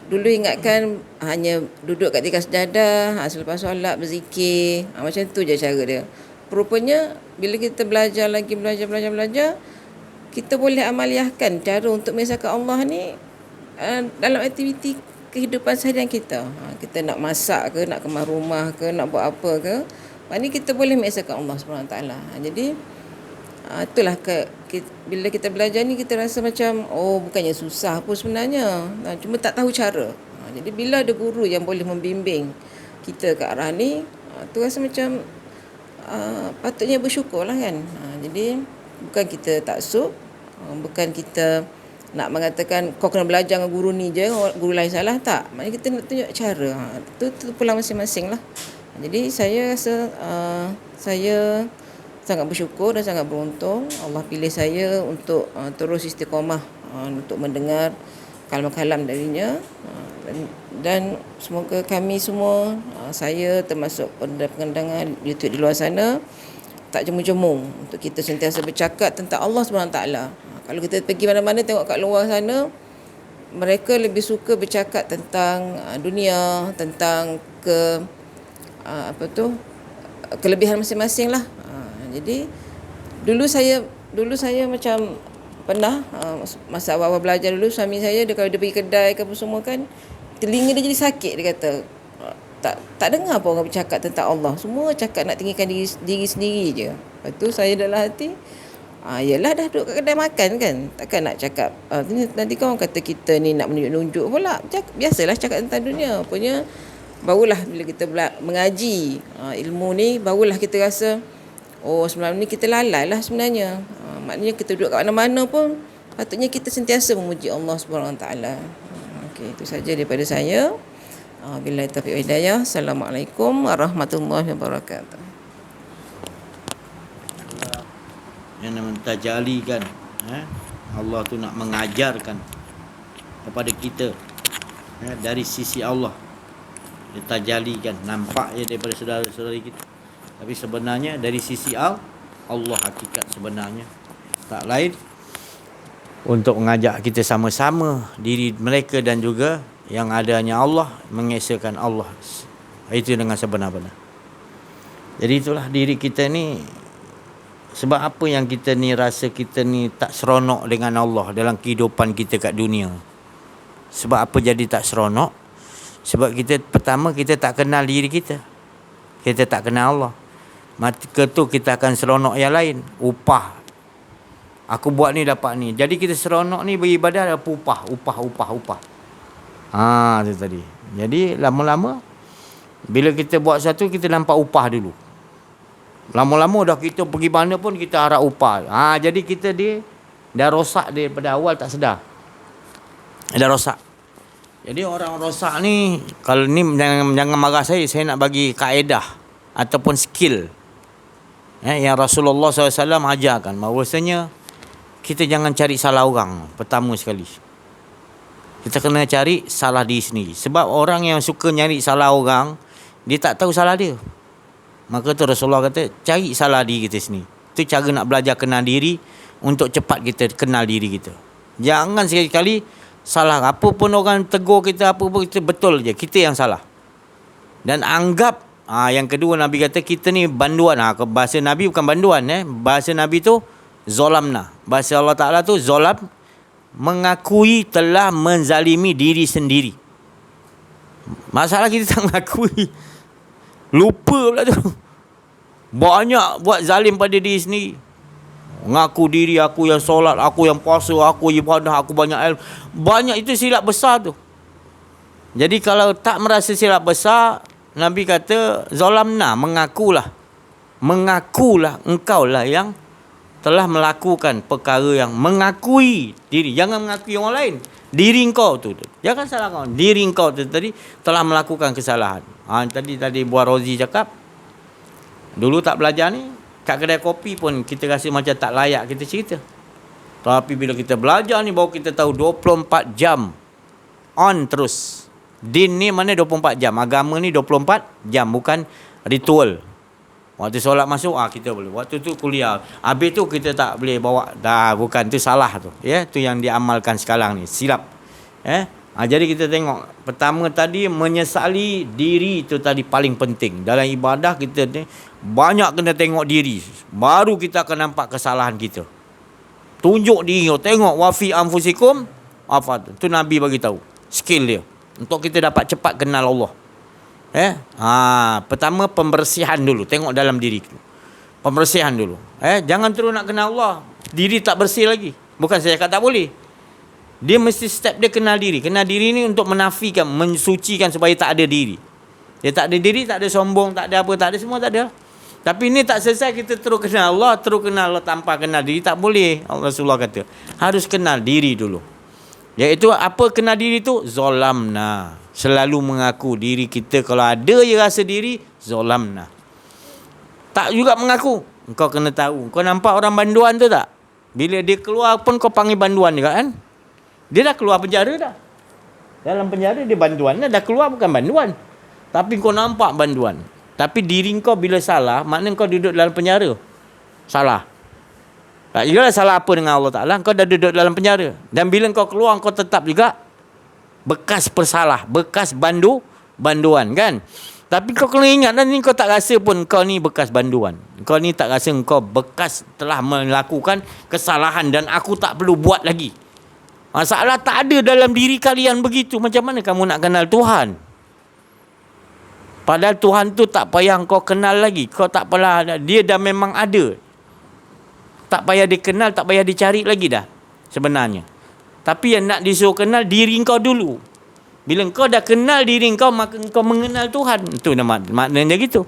dulu ingatkan hanya duduk kat tingkat sejadah, selepas solat berzikir, macam tu je cara dia. Rupanya bila kita belajar lagi, belajar, kita boleh amaliahkan cara untuk mengesahkan Allah ni dalam aktiviti kehidupan seharian kita. Kita nak masak ke, nak kemas rumah ke, nak buat apa ke, maknanya kita boleh mengesahkan Allah SWT. Jadi itulah bila kita belajar ni, kita rasa macam bukannya susah pun sebenarnya, cuma tak tahu cara. Jadi bila ada guru yang boleh membimbing kita ke arah ni, tu rasa macam patutnya bersyukur lah kan. Jadi bukan kita taksub, bukan kita nak mengatakan kau kena belajar dengan guru ni je, guru lain salah, tak. Maknanya kita nak tunjuk cara. Tu pulang masing-masing lah. Jadi saya rasa saya sangat bersyukur dan sangat beruntung Allah pilih saya untuk terus istiqamah untuk mendengar kalam-kalam darinya. Dan semoga kami semua, saya termasuk pendengar YouTube di luar sana, tak jemu-jemu untuk kita sentiasa bercakap tentang Allah SWT. Kalau kita pergi mana-mana tengok kat luar sana, mereka lebih suka bercakap tentang dunia, tentang kelebihan masing-masing lah. Jadi dulu saya macam pernah masa awal-awal belajar dulu, suami saya kalau dia pergi kedai ke apa semua kan, telinga dia jadi sakit. Dia kata tak dengar apa orang bercakap tentang Allah, semua cakap nak tinggikan diri sendiri je. Lepas tu saya dalam hati, yelah dah duduk kat kedai makan kan, takkan nak cakap nanti kau orang kata kita ni nak menunjuk-nunjuk pula. Biasalah cakap tentang dunia. Punya barulah bila kita mengaji ilmu ni, barulah kita rasa sebenarnya ni kita lalai lah sebenarnya. Maknanya kita duduk kat mana-mana pun patutnya kita sentiasa memuji Allah SWT. Okey, itu saja daripada saya. Billahi taufiq wal hidayah. Assalamualaikum warahmatullahi wabarakatuh. Yang namanya tajali kan, Allah tu nak mengajarkan kepada kita dari sisi Allah. Dia tajali kan, nampak je daripada saudara-saudari kita, tapi sebenarnya dari sisi Allah hakikat sebenarnya tak lain untuk mengajak kita sama-sama diri mereka dan juga yang adanya Allah, mengesahkan Allah itu dengan sebenar-benar. Jadi itulah diri kita ni. Sebab apa yang kita ni rasa kita ni tak seronok dengan Allah dalam kehidupan kita kat dunia? Sebab apa jadi tak seronok? Sebab pertama kita tak kenal diri kita. Kita tak kenal Allah. Maka tu kita akan seronok yang lain. Upah. Aku buat ni dapat ni. Jadi kita seronok ni beribadah dapat upah. Itu tadi. Jadi lama-lama bila kita buat satu, kita nampak upah dulu. Lama-lama dah kita pergi mana pun kita harap upah. Jadi kita dah rosak daripada awal, tak sedar. Dah rosak. Jadi orang rosak ni, kalau ni jangan marah saya nak bagi kaedah ataupun skill yang Rasulullah SAW ajarkan. Bahawasanya kita jangan cari salah orang pertama sekali. Kita kena cari salah diri sendiri. Sebab orang yang suka nyari salah orang, dia tak tahu salah dia. Maka tu Rasulullah kata, cari salah diri kita sendiri. Itu cara nak belajar kenal diri, untuk cepat kita kenal diri kita. Jangan sekali-kali salah. Apa pun orang tegur kita, apa pun kita betul je, kita yang salah. Dan anggap, yang kedua Nabi kata kita ni banduan. Bahasa Nabi bukan banduan. Bahasa Nabi tu zolamna. Bahasa Allah Ta'ala tu zolam, mengakui telah menzalimi diri sendiri. Masalah kita tak mengakui, lupa pula tu. Banyak buat zalim pada diri sendiri. Ngaku diri aku yang solat, aku yang puasa, aku ibadah, aku banyak ilmu. Banyak, itu silap besar tu. Jadi kalau tak merasa silap besar, Nabi kata zalamna, mengakulah. Mengakulah engkau lah yang telah melakukan perkara yang mengakui diri. Jangan mengakui orang lain. Diri engkau tu. Jangan salah kau. Diri engkau tu tadi telah melakukan kesalahan. Tadi Buah Rozi cakap, dulu tak belajar ni, kat kedai kopi pun kita rasa macam tak layak kita cerita. Tapi bila kita belajar ni, baru kita tahu 24 jam on terus. Din ni mana 24 jam. Agama ni 24 jam, bukan ritual. Waktu solat masuk, kita boleh. Waktu tu kuliah. Habis tu kita tak boleh bawa. Dah, bukan. Tu salah tu. Ya, tu yang diamalkan sekarang ni. Silap. Jadi kita tengok. Pertama tadi, menyesali diri tu tadi paling penting. Dalam ibadah kita ni, banyak kena tengok diri. Baru kita akan nampak kesalahan kita. Tunjuk diri. Tengok. Wafi anfusikum. Apa tu? Tu Nabi bagi tahu. Skill dia. Untuk kita dapat cepat kenal Allah. Pertama pembersihan dulu. Tengok dalam diri tu. Pembersihan dulu. Jangan terus nak kenal Allah, diri tak bersih lagi. Bukan saya cakap tak boleh. Dia mesti step dia kenal diri. Kenal diri ni untuk menafikan, mensucikan supaya tak ada diri. Dia tak ada diri, tak ada sombong, tak ada apa, tak ada, semua tak ada. Tapi ni tak selesai kita terus kenal Allah, terus kenal Allah tanpa kenal diri. Tak boleh. Rasulullah kata harus kenal diri dulu. Iaitu apa kenal diri tu? Zolamna. Selalu mengaku diri kita. Kalau ada je rasa diri, zolamna. Tak juga mengaku. Kau kena tahu. Kau nampak orang banduan tu tak? Bila dia keluar pun kau panggil banduan juga kan? Dia dah keluar penjara dah. Dalam penjara dia banduan dah keluar, bukan banduan. Tapi kau nampak banduan. Tapi diri kau bila salah, maknanya kau duduk dalam penjara. Salah. Tak juga salah apa dengan Allah Ta'ala, kau dah duduk dalam penjara. Dan bila kau keluar, kau tetap juga bekas persalah, bekas banduan kan. Tapi kau kena ingat, nanti kau tak rasa pun kau ni bekas banduan. Kau ni tak rasa kau bekas telah melakukan kesalahan dan aku tak perlu buat lagi. Masalah tak ada dalam diri kalian begitu. Macam mana kamu nak kenal Tuhan? Padahal Tuhan tu tak payah kau kenal lagi. Kau tak payah, dia dah memang ada. Tak payah dikenal, tak payah dicari lagi dah sebenarnya. Tapi yang nak disuruh kenal diri kau dulu. Bila kau dah kenal diri kau, maka kau mengenal Tuhan. Itu maknanya gitu.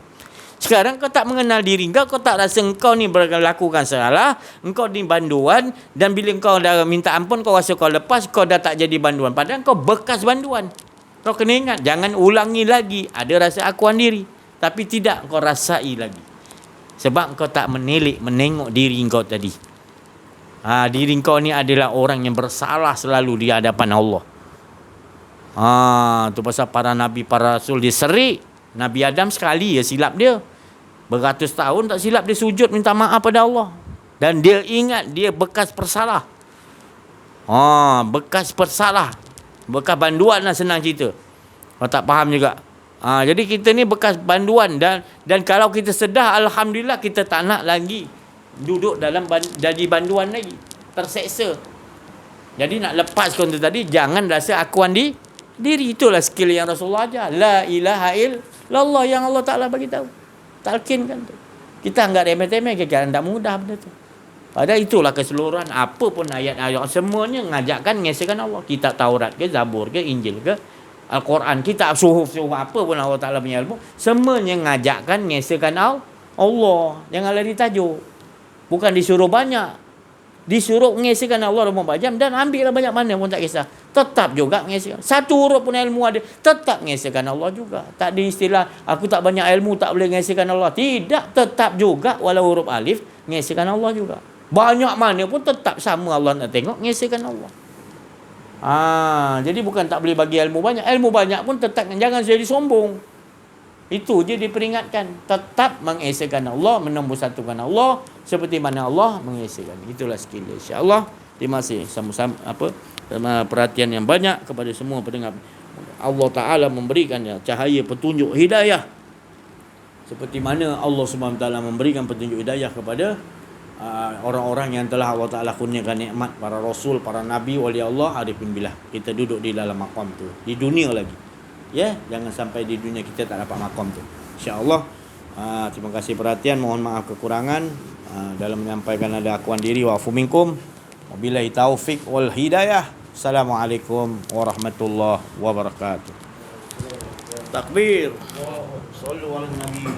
Sekarang kau tak mengenal diri kau, kau tak rasa kau ni melakukan salah, kau ni banduan, dan bila kau dah minta ampun, kau rasa kau lepas, kau dah tak jadi banduan. Padahal kau bekas banduan. Kau kena ingat, jangan ulangi lagi. Ada rasa akuan diri, tapi tidak kau rasai lagi. Sebab kau tak menengok diri kau tadi. Diri kau ni adalah orang yang bersalah selalu di hadapan Allah. Tu pasal para nabi, para rasul dia serik. Nabi Adam sekali ya silap dia. Beratus tahun tak silap dia sujud minta maaf pada Allah. Dan dia ingat dia bekas persalah. Bekas persalah. Bekas banduan lah, senang cerita. Kau tak faham juga. Jadi kita ni bekas banduan. Dan kalau kita sedar, alhamdulillah kita tak nak lagi duduk dalam jadi banduan lagi. Terseksa. Jadi nak lepas konten tadi, jangan rasa akuan diri. Itulah skill yang Rasulullah ajar. La ilaha illallah yang Allah Ta'ala bagi tahu. Talqin kan tu. Kita anggap remeh-temeh, kan tak mudah benda tu. Padahal itulah keseluruhan apa pun ayat-ayat semuanya ngajakkan mengesahkan Allah. Kitab Taurat ke, Zabur ke, Injil ke, Al-Quran, kitab suhuf apa pun Allah Ta'ala punya ilmu, semuanya ngajakkan mengesahkan Allah. Jangan lari tajuk. Bukan disuruh banyak. Disuruh mengesahkan Allah 24 jam dan ambillah banyak mana pun tak kisah. Tetap juga mengesahkan. Satu huruf pun ilmu ada, tetap mengesahkan Allah juga. Tak ada istilah aku tak banyak ilmu tak boleh mengesahkan Allah. Tidak, tetap juga walau huruf alif mengesahkan Allah juga. Banyak mana pun tetap sama Allah nak tengok mengesahkan Allah. Jadi bukan tak boleh bagi ilmu banyak. Ilmu banyak pun tetap, jangan jadi sombong. Itu je diperingatkan. Tetap mengesakan Allah, menombor satukan Allah seperti mana Allah mengesakan. Itulah skill insya-Allah. Terima kasih sama-sama perhatian yang banyak kepada semua pendengar. Allah Taala memberikan cahaya petunjuk hidayah. Seperti mana Allah Subhanahu Taala memberikan petunjuk hidayah kepada orang-orang yang telah Allah Taala kurniakan nikmat, para rasul, para nabi, wali Allah, arifin billah. Kita duduk di dalam maqam tu. Di dunia lagi. Ya, jangan sampai di dunia kita tak dapat makom tu. Insya-Allah. Terima kasih perhatian, mohon maaf kekurangan dalam menyampaikan ada akuan diri wa afu minkum. Wabillahi taufik wal hidayah. Assalamualaikum warahmatullahi wabarakatuh. Takbir. Sallu ala nabi.